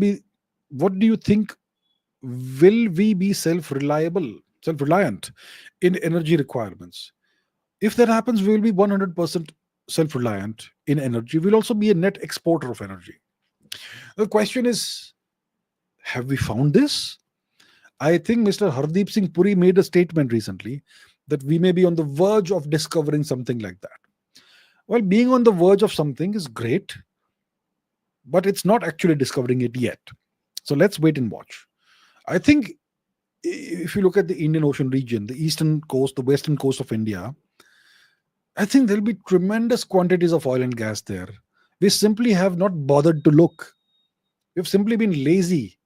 will we be self-reliant in energy requirements? If that happens, we will be 100% self-reliant in energy. We'll also be a net exporter of energy. The question is, have we found this? I think Mr. Hardeep Singh Puri made a statement recently that we may be on the verge of discovering something like that. Well, being on the verge of something is great, but it's not actually discovering it yet. So let's wait and watch. I think if you look at the Indian Ocean region, the eastern coast, the western coast of India, I think there'll be tremendous quantities of oil and gas there. We simply have not bothered to look. We've simply been lazy.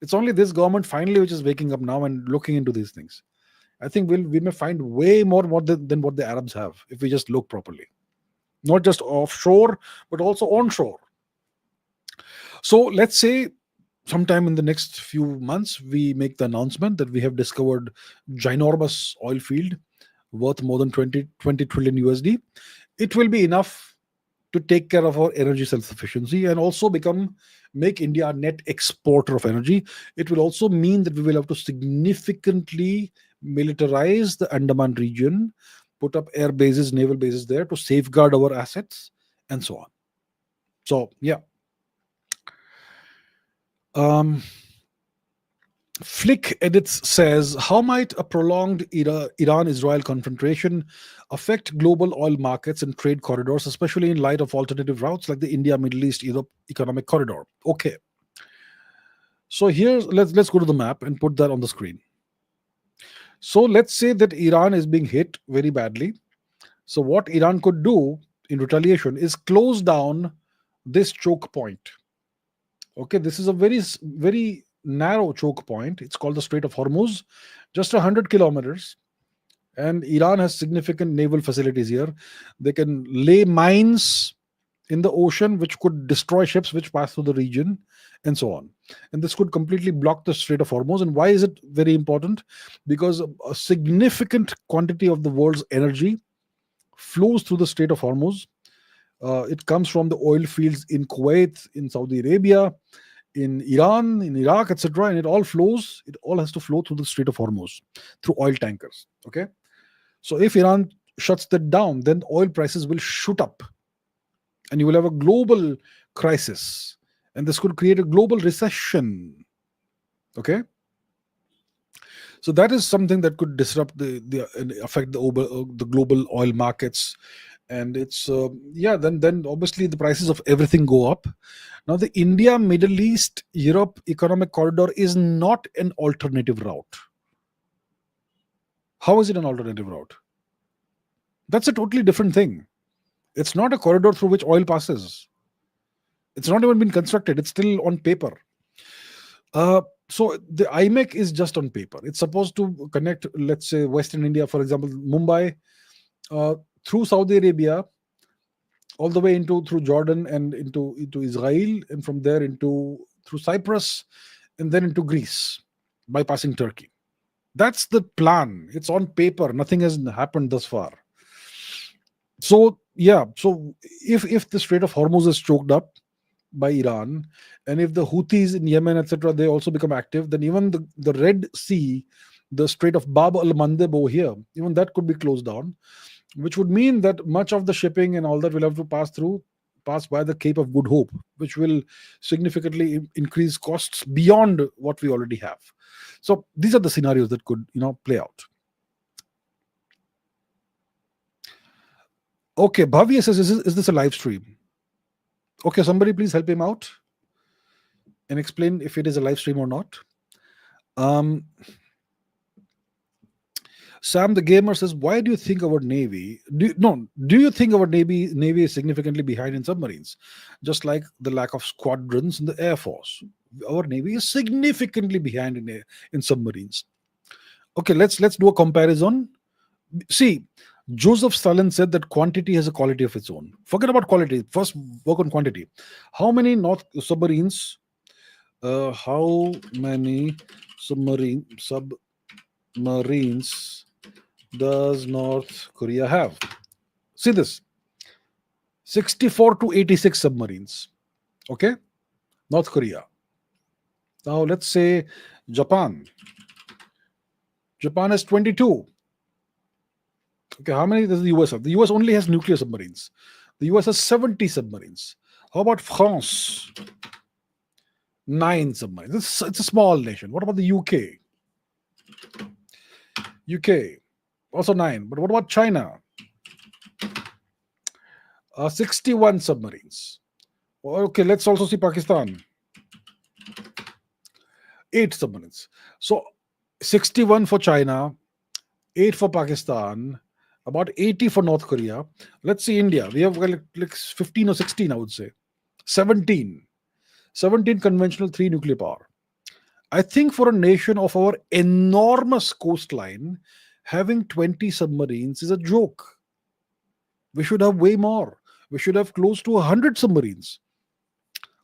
It's only this government finally which is waking up now and looking into these things. I think we may find way more than what the Arabs have if we just look properly. Not just offshore, but also onshore. So let's say sometime in the next few months, we make the announcement that we have discovered ginormous oil field worth more than 20 trillion USD. It will be enough to take care of our energy self-sufficiency and also make India a net exporter of energy. It will also mean that we will have to significantly militarize the Andaman region, put up air bases, naval bases there to safeguard our assets, and so on. So, yeah. Flick Edits says, how might a prolonged Iran-Israel confrontation affect global oil markets and trade corridors, especially in light of alternative routes like the India-Middle East-Europe economic corridor? Okay. So let's go to the map and put that on the screen. So let's say that Iran is being hit very badly. So what Iran could do in retaliation is close down this choke point. Okay, this is a very, very narrow choke point. It's called the Strait of Hormuz, just 100 kilometers. And Iran has significant naval facilities here. They can lay mines in the ocean which could destroy ships which pass through the region, and so on. And this could completely block the Strait of Hormuz. And why is it very important? Because a significant quantity of the world's energy flows through the Strait of Hormuz. It comes from the oil fields in Kuwait, in Saudi Arabia, in Iran, in Iraq, etc. And it all has to flow through the Strait of Hormuz, through oil tankers. Okay. So if Iran shuts that down, then oil prices will shoot up. And you will have a global crisis. And this could create a global recession. Okay. So that is something that could disrupt affect the global oil markets. And it's then obviously the prices of everything go up. Now the India, Middle East, Europe economic corridor is not an alternative route. How is it an alternative route? That's a totally different thing. It's not a corridor through which oil passes. It's not even been constructed. It's still on paper. So the IMEC is just on paper. It's supposed to connect, let's say, Western India, for example, Mumbai, through Saudi Arabia, all the way through Jordan and into Israel, and from there through Cyprus, and then into Greece, bypassing Turkey. That's the plan. It's on paper. Nothing has happened thus far. So if the Strait of Hormuz is choked up by Iran, and if the Houthis in Yemen, etc., they also become active, then even the Red Sea, the Strait of Bab al-Mandeb over here, even that could be closed down, which would mean that much of the shipping and all that will have to pass by the Cape of Good Hope, which will significantly increase costs beyond what we already have. So these are the scenarios that could play out. Okay, Bhavya says, is this a live stream? Okay, somebody please help him out and explain if it is a live stream or not. Sam the Gamer says, why do you think our Navy, do you think our Navy is significantly behind in submarines? Just like the lack of squadrons in the Air Force. Our Navy is significantly behind in submarines. Okay, let's do a comparison. See, Joseph Stalin said that quantity has a quality of its own. Forget about quality. First, work on quantity. How many submarines does North Korea have? See this. 64 to 86 submarines. Okay? North Korea. Now let's say Japan. Japan has 22. Okay, how many does the US have? The US only has nuclear submarines. The US has 70 submarines. How about France? 9 submarines. It's a small nation. What about the UK? UK, also 9. But what about China? 61 submarines. Okay, let's also see Pakistan. 8 submarines. So 61 for China, 8 for Pakistan, about 80 for North Korea. Let's see India. We have like 15 or 16, I would say. 17. 17 conventional, 3 nuclear power. I think for a nation of our enormous coastline, having 20 submarines is a joke. We should have way more. We should have close to 100 submarines,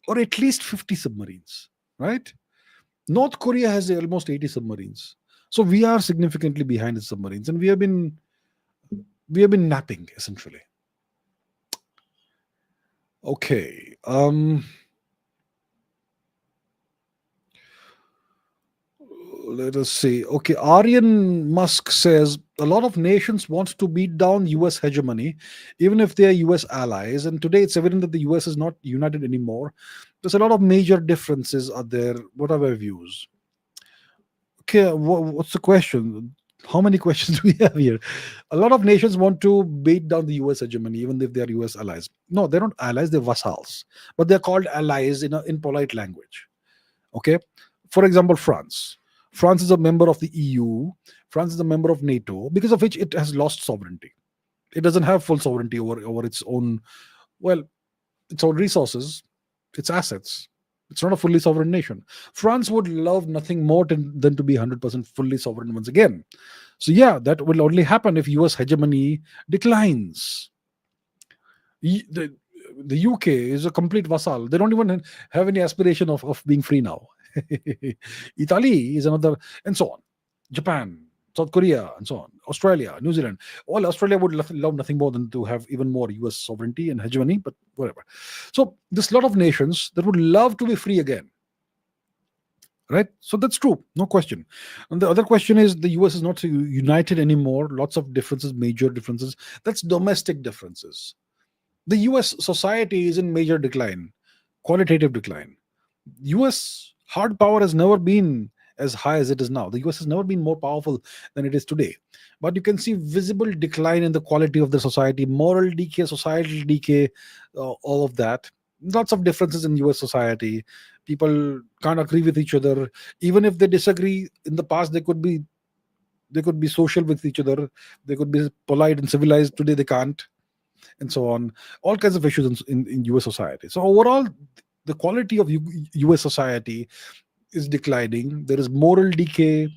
or at least 50 submarines, right? North Korea has almost 80 submarines. So we are significantly behind in submarines, and we have been napping essentially. Okay. Let us see. Okay, Aryan Musk says a lot of nations want to beat down US hegemony, even if they are US allies. And today it's evident that the US is not united anymore. There's a lot of major differences are there. What are our views? Okay, what's the question? How many questions do we have here? A lot of nations want to beat down the US hegemony, even if they are US allies. No, they're not allies, they're vassals. But they're called allies in polite language. Okay? For example, France. France is a member of the EU. France is a member of NATO, because of which it has lost sovereignty. It doesn't have full sovereignty over its own, well, its own resources, its assets. It's not a fully sovereign nation. France would love nothing more than to be 100% fully sovereign once again. So yeah, that will only happen if US hegemony declines. The UK is a complete vassal. They don't even have any aspiration of being free now. Italy is another, and so on. Japan, South Korea, and so on. Australia, New Zealand. All Australia would love nothing more than to have even more US sovereignty and hegemony, but whatever. So there's a lot of nations that would love to be free again. Right? So that's true, no question. And the other question is the US is not united anymore. Lots of differences, major differences. That's domestic differences. The US society is in major decline, qualitative decline. US hard power has never been as high as it is now. The US has never been more powerful than it is today. But you can see visible decline in the quality of the society, moral decay, societal decay, all of that. Lots of differences in US society. People can't agree with each other. Even if they disagree, in the past they could be social with each other. They could be polite and civilized. Today they can't, and so on. All kinds of issues in US society. So overall, the quality of US society is declining. There is moral decay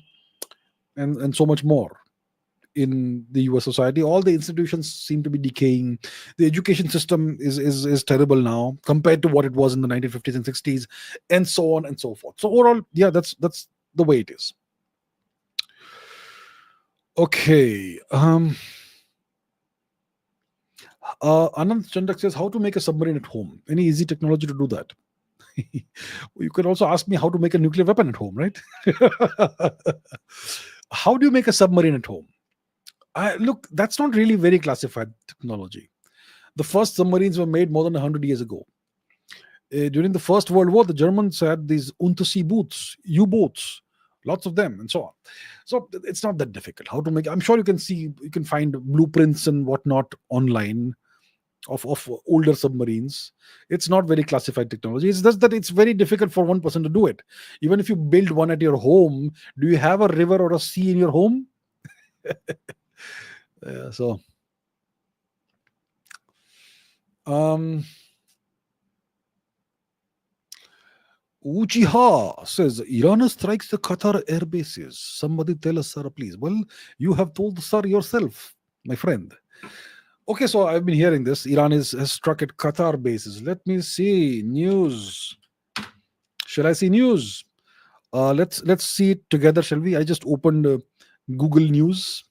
and so much more in the US society. All the institutions seem to be decaying. The education system is terrible now compared to what it was in the 1950s and 60s, and so on and so forth. So overall, yeah, that's the way it is. Okay. Anand Chandak says, how to make a submarine at home? Any easy technology to do that? You could also ask me how to make a nuclear weapon at home, right? How do you make a submarine at home? Look, that's not really very classified technology. The first submarines were made more than 100 years ago. During the First World War, the Germans had these Untersee boats, U-boats, lots of them, and so on. So it's not that difficult. How to make? I'm sure you can find blueprints and whatnot online of older submarines. It's not very classified technology. It's just that it's very difficult for one person to do it. Even if you build one at your home, do you have a river or a sea in your home? So Uchiha says Iran strikes the Qatar air bases. Somebody tell us, sir, please. Well, you have told sir yourself, my friend. Okay, so I've been hearing this. Iran has struck at Qatar bases. Let me see news. Shall I see news? Let's see it together, shall we? I just opened Google News.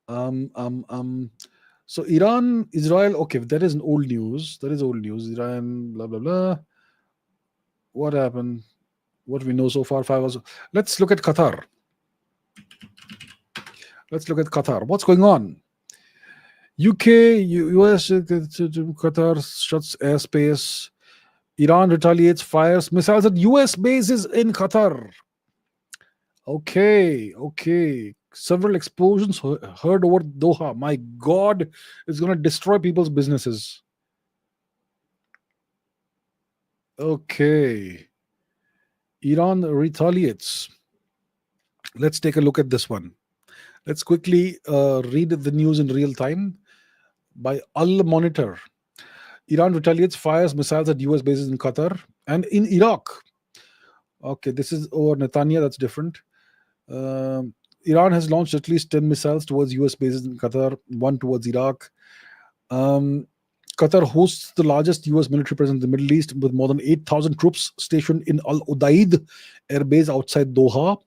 So Iran, Israel. Okay, that is old news. That is old news. Iran, blah blah blah. What happened? What we know so far, 5 hours. Let's look at Qatar. What's going on? UK, US, Qatar shuts airspace. Iran retaliates, fires missiles at US bases in Qatar. Okay. Several explosions heard over Doha. My God, it's going to destroy people's businesses. Okay. Iran retaliates. Let's take a look at this one. Let's quickly read the news in real time by Al Monitor. Iran retaliates, fires missiles at US bases in Qatar and in Iraq. Okay, this is over Netanya, that's different. Iran has launched at least 10 missiles towards US bases in Qatar, one towards Iraq. Qatar hosts the largest US military presence in the Middle East with more than 8,000 troops stationed in Al Udaid air base outside Doha.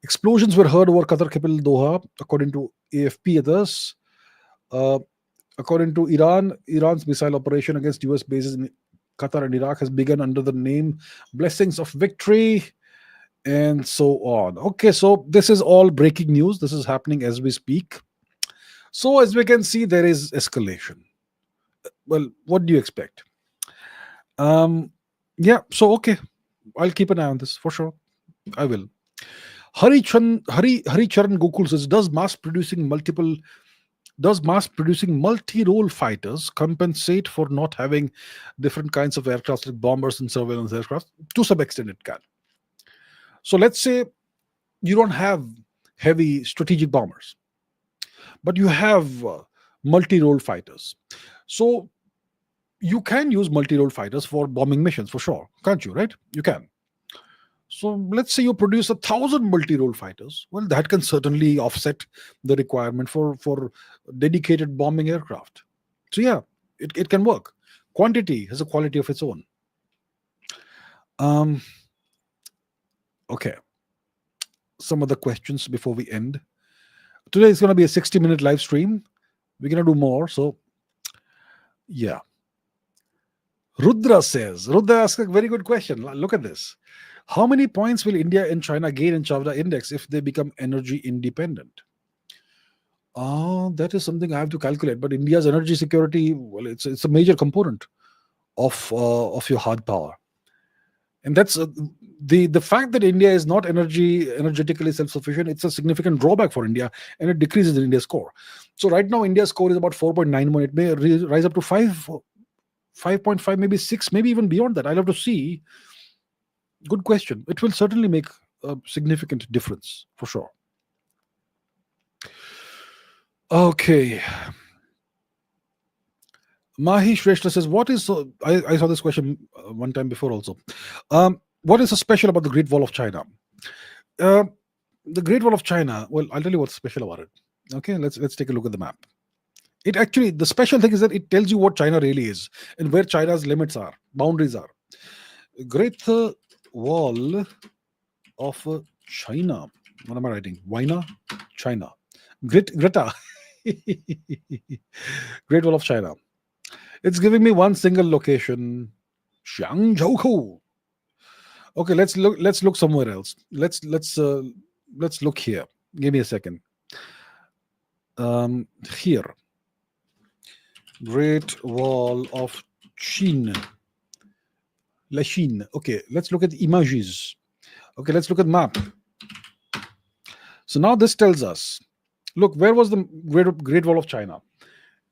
Explosions were heard over Qatar capital Doha, according to AFP others. According to Iran, Iran's missile operation against US bases in Qatar and Iraq has begun under the name Blessings of Victory, and so on. Okay, so this is all breaking news. This is happening as we speak. So, as we can see, there is escalation. Well, what do you expect? Yeah, so okay, I'll keep an eye on this for sure. I will. Hari Charan Gokul says, does mass producing multi-role fighters compensate for not having different kinds of aircraft like bombers and surveillance aircraft? To some extent it can. So let's say you don't have heavy strategic bombers, but you have multi-role fighters. So you can use multi-role fighters for bombing missions for sure, can't you? Right? You can. So let's say you produce 1,000 multi-role fighters. Well, that can certainly offset the requirement for dedicated bombing aircraft. So yeah, it can work. Quantity has a quality of its own. Okay. Some other questions before we end. Today is going to be a 60-minute live stream. We're going to do more. So yeah. Rudra asks a very good question. Look at this. How many points will India and China gain in Chavda index if they become energy independent? That is something I have to calculate. But India's energy security, well, it's a major component of your hard power, and that's the fact that India is not energetically self-sufficient. It's a significant drawback for India, and it decreases in India's score. So right now, India's score is about 4.91. It may rise up to 5.5, maybe 6, maybe even beyond that. I'll have to see. Good question. It will certainly make a significant difference for sure. Okay. Mahi Shrestha says, what is I saw this question one time before also. What is so special about the Great Wall of China? The Great Wall of China, well, I'll tell you what's special about it. Okay, let's take a look at the map. It actually, the special thing is that it tells you what China really is and where China's limits are, boundaries are. Great Wall of China. What am I writing? China. Greta. Great Wall of China. It's giving me one single location. Xiangzhoukou. Okay, let's look somewhere else. Let's look here. Give me a second. Here. Great Wall of China. La Chine. Okay, let's look at images. Okay, let's look at map. So now this tells us, look, where was the Great Wall of China?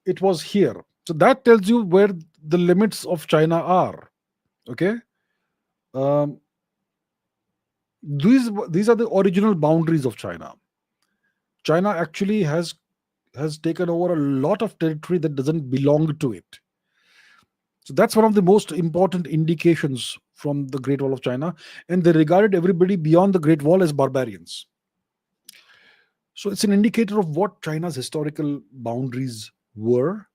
It was here. So that tells you where the limits of China are. Okay. These are the original boundaries of China. China actually has taken over a lot of territory that doesn't belong to it. So that's one of the most important indications from the Great Wall of China, and they regarded everybody beyond the Great Wall as barbarians. So it's an indicator of what China's historical boundaries were,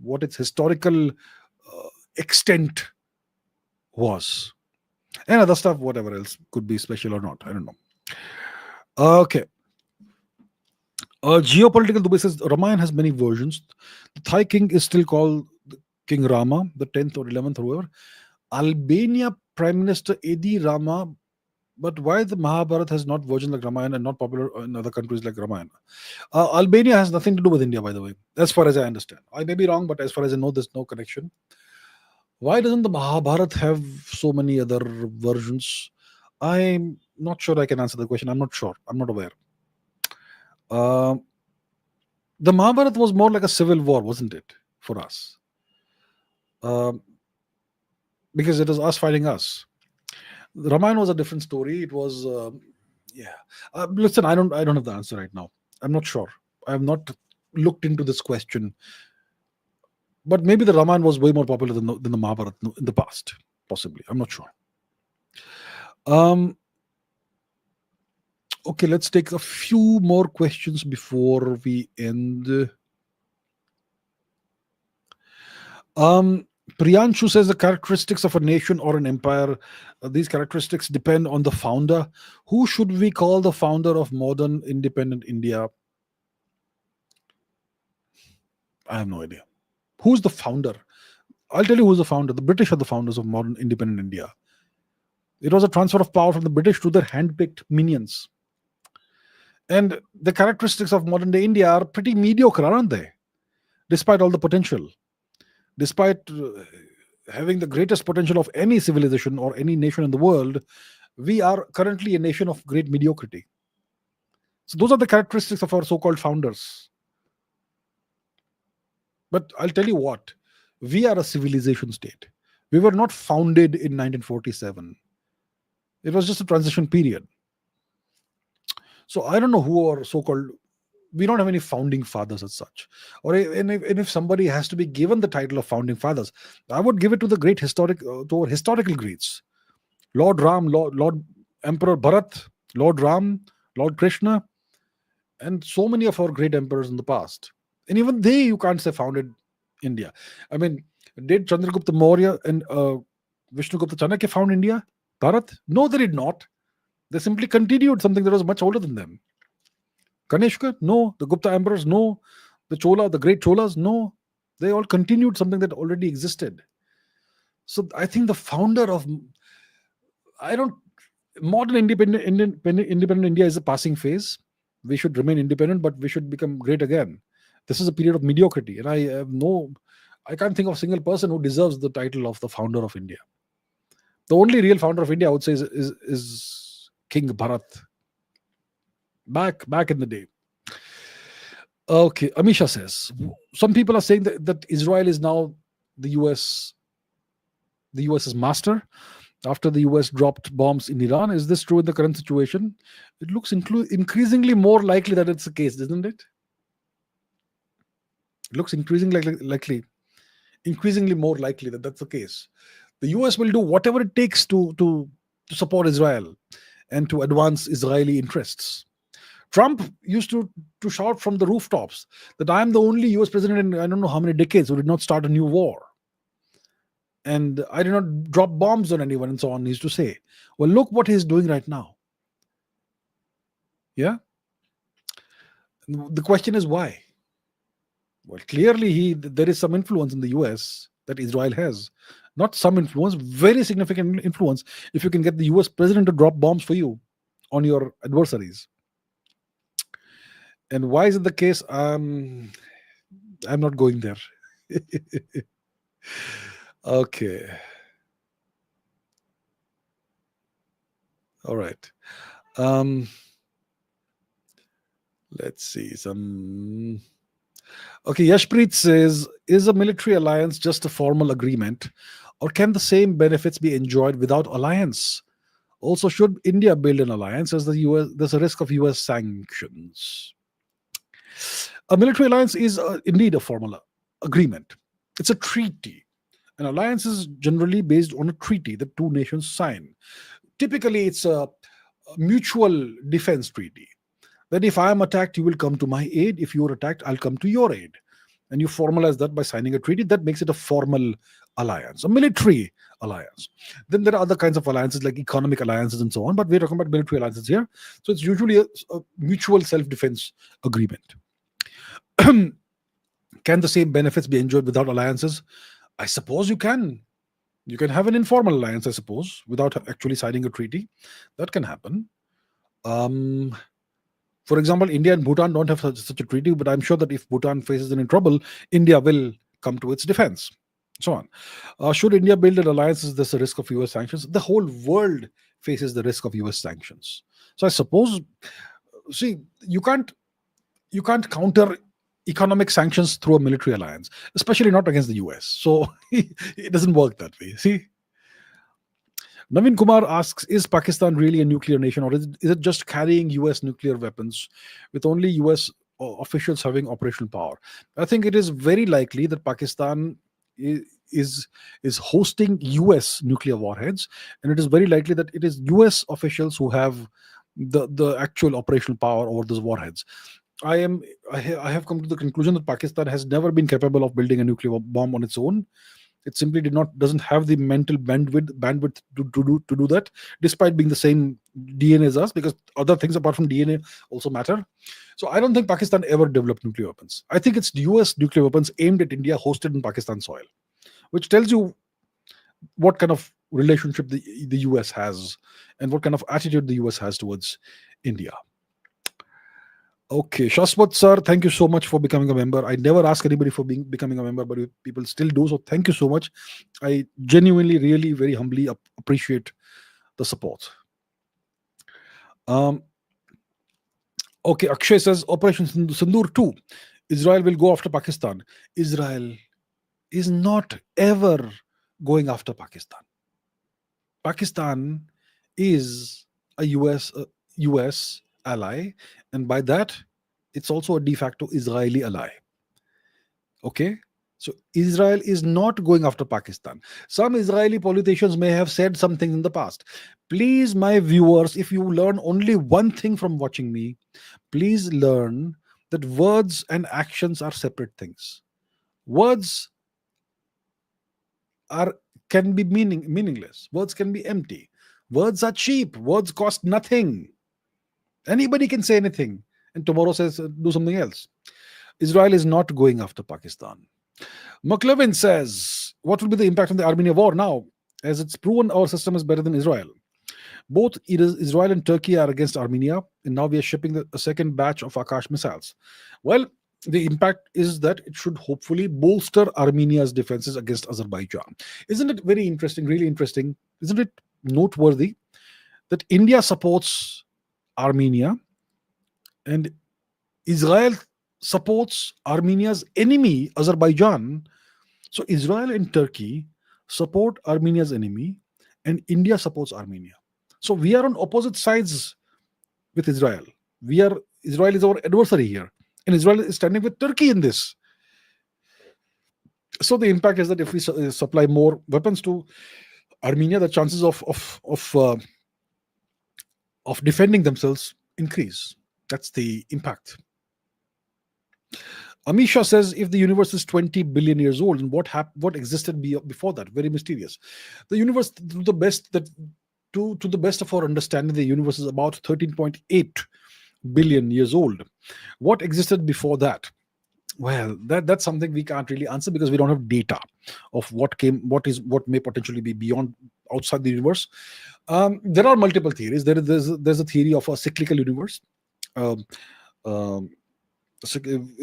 what its historical extent was, and other stuff, whatever else could be special or not. I don't know. Okay. Geopolitical Dubai says Ramayana has many versions. The Thai king is still called King Rama, the 10th or 11th, whoever. Albania Prime Minister Edi Rama, but why the Mahabharata has not versions like Ramayana and not popular in other countries like Ramayana? Albania has nothing to do with India, by the way, as far as I understand. I may be wrong, but as far as I know, there's no connection. Why doesn't the Mahabharata have so many other versions? I'm not sure I can answer the question. I'm not sure. I'm not aware. Uh, the Mahabharata was more like a civil war, wasn't it, for us? Because it was us fighting us. The Ramayana was a different story. It was, listen, I don't have the answer right now. I'm not sure. I have not looked into this question. But maybe the Ramayana was way more popular than the Mahabharata in the past. Possibly. I'm not sure. Okay, let's take a few more questions before we end. Priyanshu says the characteristics of a nation or an empire, these characteristics depend on the founder. Who should we call the founder of modern independent India? I have no idea. Who's the founder? I'll tell you who's the founder. The British are the founders of modern independent India. It was a transfer of power from the British to their hand-picked minions. And the characteristics of modern day India are pretty mediocre, aren't they? Despite all the potential. Despite having the greatest potential of any civilization or any nation in the world, we are currently a nation of great mediocrity. So those are the characteristics of our so-called founders. But I'll tell you what, we are a civilization state. We were not founded in 1947. It was just a transition period. So I don't know who are so-called, we don't have any founding fathers as such. And if somebody has to be given the title of founding fathers, I would give it to the great to our historical greats. Lord Ram, Lord Emperor Bharat, Lord Ram, Lord Krishna, and so many of our great emperors in the past. And even they, you can't say founded India. I mean, did Chandragupta Maurya and Vishnugupta Chanakya found India? Bharat? No, they did not. They simply continued something that was much older than them. Kanishka? No. The Gupta emperors? No. The great Cholas? No. They all continued something that already existed. So I think the founder of modern independent India is a passing phase. We should remain independent, but we should become great again. This is a period of mediocrity, and I can't think of a single person who deserves the title of the founder of India. The only real founder of India, I would say, is King Bharat. Back in the day. Okay, Amisha says, some people are saying that Israel is now the US's master after the US dropped bombs in Iran. Is this true in the current situation? It looks increasingly more likely that it's the case, doesn't it? It looks increasingly more likely that that's the case. The US will do whatever it takes to support Israel and to advance Israeli interests. Trump used to shout from the rooftops that I am the only US president in I don't know how many decades who did not start a new war. And I did not drop bombs on anyone and so on, he used to say. Well, look what he's doing right now. Yeah? The question is why? Well, clearly there is some influence in the US that Israel has. Not some influence, very significant influence if you can get the US president to drop bombs for you on your adversaries. And why is it the case? I'm not going there. Okay. All right. Let's see some. Okay, Yashpreet says, is a military alliance just a formal agreement, or can the same benefits be enjoyed without alliance? Also, should India build an alliance as there's a risk of US sanctions? A military alliance is indeed a formal agreement. It's a treaty. An alliance is generally based on a treaty that two nations sign. Typically, it's a mutual defense treaty. That if I am attacked, you will come to my aid. If you are attacked, I'll come to your aid. And you formalize that by signing a treaty. That makes it a formal alliance, a military alliance. Then there are other kinds of alliances like economic alliances and so on, but we're talking about military alliances here. So it's usually a mutual self-defense agreement. Can the same benefits be enjoyed without alliances? I suppose you can. You can have an informal alliance, I suppose, without actually signing a treaty. That can happen. For example, India and Bhutan don't have such a treaty, but I'm sure that if Bhutan faces any trouble, India will come to its defense. So on. Should India build an alliance? Is this a risk of US sanctions? The whole world faces the risk of US sanctions. So I suppose, see, you can't counter economic sanctions through a military alliance, especially not against the US. So it doesn't work that way. See, Navin Kumar asks, is Pakistan really a nuclear nation, or is it just carrying US nuclear weapons with only US officials having operational power? I think it is very likely that Pakistan is is hosting US nuclear warheads, and it is very likely that it is US officials who have the actual operational power over those warheads. I have come to the conclusion that Pakistan has never been capable of building a nuclear bomb on its own. It simply doesn't have the mental bandwidth to do that, despite being the same DNA as us, because other things apart from DNA also matter. So I don't think Pakistan ever developed nuclear weapons. I think it's US nuclear weapons aimed at India, hosted in Pakistan soil, which tells you what kind of relationship the US has and what kind of attitude the US has towards India. Okay, Shaswat sir, thank you so much for becoming a member. I never ask anybody for becoming a member, but people still do. So thank you so much. I genuinely, really, very humbly appreciate the support. Okay, Akshay says Operation Sindoor 2. Israel will go after Pakistan. Israel is not ever going after Pakistan. Pakistan is a US ally, and by that it's also a de facto Israeli ally. Okay, so Israel is not going after Pakistan. Some Israeli politicians may have said something in the past. Please, my viewers, if you learn only one thing from watching me, please learn that words and actions are separate things. Words can be meaningless. Words can be empty. Words are cheap. Words cost nothing. Anybody can say anything and tomorrow says do something else. Israel is not going after Pakistan. McLevin says, what will be the impact on the Armenia war now? As it's proven our system is better than Israel. Both Israel and Turkey are against Armenia, and now we are shipping a second batch of Akash missiles. Well, the impact is that it should hopefully bolster Armenia's defenses against Azerbaijan. Isn't it very interesting, really interesting? Isn't it noteworthy that India supports Armenia and Israel supports Armenia's enemy, Azerbaijan? So Israel and Turkey support Armenia's enemy, and India supports Armenia. So we are on opposite sides with Israel. Israel is our adversary here, and Israel is standing with Turkey in this. So the impact is that if we supply more weapons to Armenia, the chances of defending themselves increase. That's the impact. Amisha says, if the universe is 20 billion years old, and what existed before that? Very mysterious. The universe, to the best of our understanding, the universe is about 13.8 billion years old. What existed before that? Well, that's something we can't really answer because we don't have data of what may potentially be beyond, outside the universe. There are multiple theories. There's a theory of a cyclical universe, in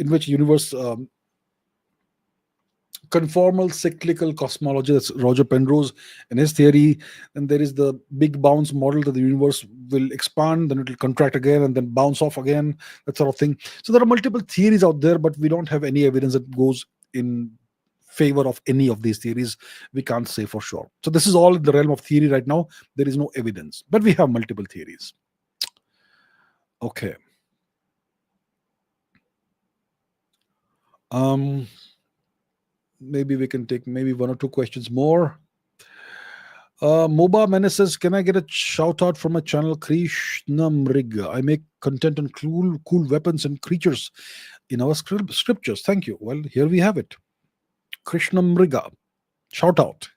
which universe conformal cyclical cosmology. That's Roger Penrose and his theory. And there is the big bounce model, that the universe will expand, then it will contract again, and then bounce off again, that sort of thing. So there are multiple theories out there, but we don't have any evidence that goes in favor of any of these theories. We can't say for sure. So this is all in the realm of theory right now. There is no evidence, but we have multiple theories. Okay. Maybe we can take one or two questions more. Moba Menace says, can I get a shout out from my channel Krishnamriga? I make content on cool weapons and creatures in our scriptures. Thank you. Well, here we have it. Krishnamriga. Shout out.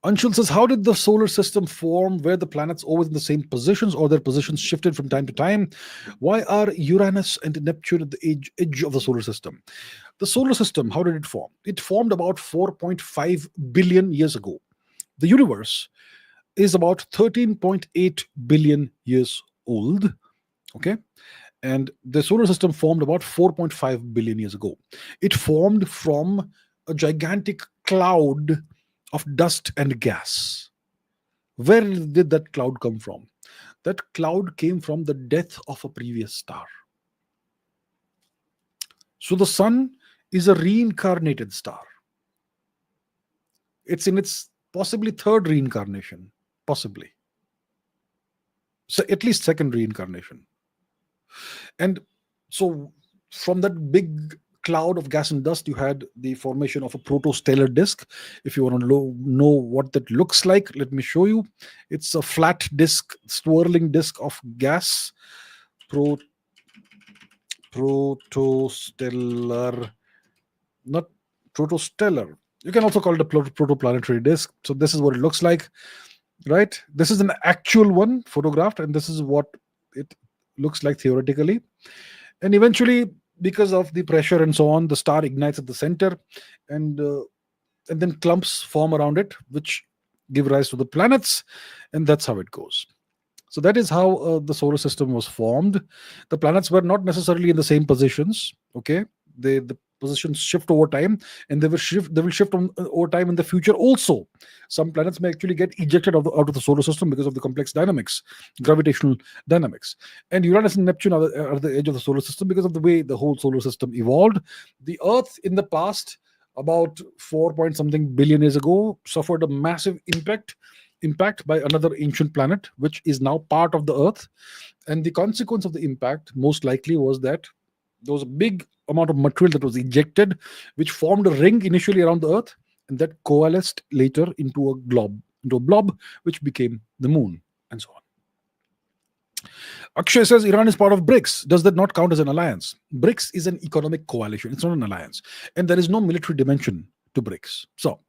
Anshul says, how did the solar system form? Were the planets always in the same positions, or their positions shifted from time to time? Why are Uranus and Neptune at the edge of the solar system? The solar system, how did it form? It formed about 4.5 billion years ago. The universe is about 13.8 billion years old. Okay. And the solar system formed about 4.5 billion years ago. It formed from a gigantic cloud of dust and gas. Where did that cloud come from? That cloud came from the death of a previous star. So the sun is a reincarnated star. It's in its possibly third reincarnation, possibly. So at least second reincarnation. And so from that big cloud of gas and dust, you had the formation of a protostellar disk. If you want to know what that looks like, let me show you. It's a flat disk, swirling disk of gas. Protostellar, not protostellar. You can also call it a protoplanetary disk. So this is what it looks like, right? This is an actual one photographed, and this is what it looks like theoretically. And eventually, because of the pressure and so on, the star ignites at the center, and then clumps form around it, which give rise to the planets, and that's how it goes. So that is how the solar system was formed. The planets were not necessarily in the same positions. Okay, the positions shift over time, and they will shift over time in the future also. Some planets may actually get ejected out of the solar system because of the complex dynamics, gravitational dynamics. And Uranus and Neptune are the edge of the solar system because of the way the whole solar system evolved. The Earth in the past, about 4 point something billion years ago, suffered a massive impact by another ancient planet, which is now part of the Earth. And the consequence of the impact most likely was that there was a big amount of material that was ejected, which formed a ring initially around the Earth, and that coalesced later into a blob, which became the moon, and so on. Akshay says Iran is part of BRICS. Does that not count as an alliance? BRICS is an economic coalition. It's not an alliance. And there is no military dimension to BRICS. So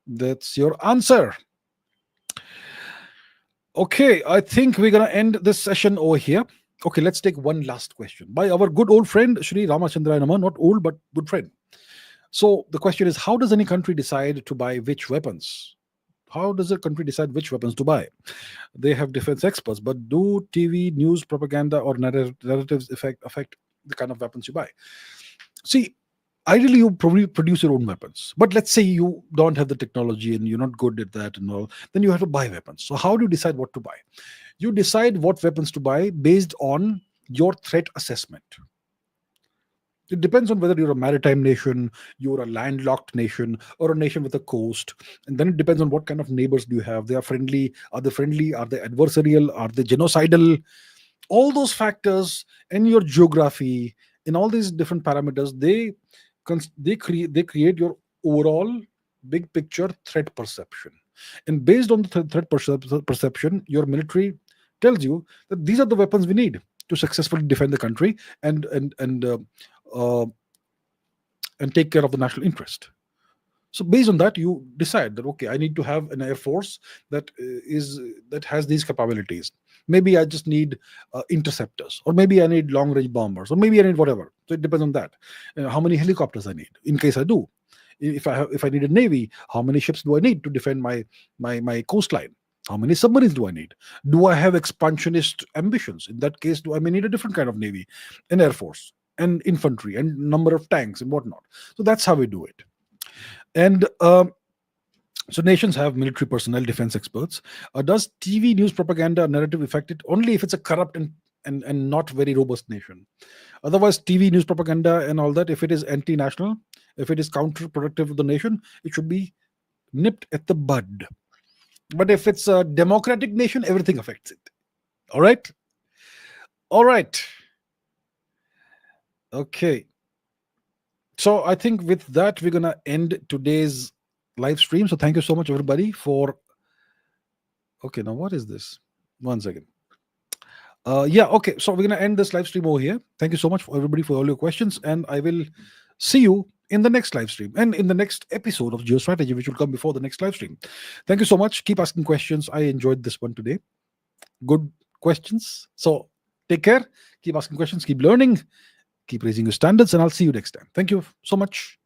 that's your answer. Okay, I think we're going to end this session over here. Okay, let's take one last question by our good old friend Shri Ramachandra Nama, not old but good friend. So the question is, how does any country decide to buy which weapons? How does a country decide which weapons to buy? They have defense experts, but do TV, news, propaganda, or narratives affect the kind of weapons you buy? See, ideally you probably produce your own weapons, but let's say you don't have the technology and you're not good at that and all, then you have to buy weapons. So how do you decide what to buy? You decide what weapons to buy based on your threat assessment. It depends on whether you're a maritime nation, you're a landlocked nation, or a nation with a coast. And then it depends on what kind of neighbors do you have. They are friendly, are they adversarial, are they genocidal? All those factors in your geography, in all these different parameters, they create your overall big picture threat perception. And based on the threat perception, your military tells you that these are the weapons we need to successfully defend the country and take care of the national interest. So based on that, you decide that, okay, I need to have an air force that has these capabilities. Maybe I just need interceptors, or maybe I need long range bombers, or maybe I need whatever. So it depends on that. How many helicopters I need in case I do. If I need a navy, how many ships do I need to defend my coastline? How many submarines do I need? Do I have expansionist ambitions? In that case, do I may need a different kind of navy, an air force, and infantry, and number of tanks and whatnot. So that's how we do it. And so nations have military personnel, defense experts. Does TV, news, propaganda, narrative affect it? Only if it's a corrupt and not very robust nation. Otherwise, TV, news, propaganda, and all that, if it is anti-national, if it is counterproductive to the nation, it should be nipped at the bud. But if it's a democratic nation, everything affects it. All right? All right. Okay. So I think with that, we're going to end today's live stream. So thank you so much, everybody, for... Okay, now what is this? 1 second. Yeah, okay. So we're going to end this live stream over here. Thank you so much for everybody for all your questions. And I will see you in the next live stream and in the next episode of Geostrategy, which will come before the next live stream. Thank you so much. Keep asking questions. I enjoyed this one today. Good questions. So take care. Keep asking questions. Keep learning. Keep raising your standards. And I'll see you next time. Thank you so much.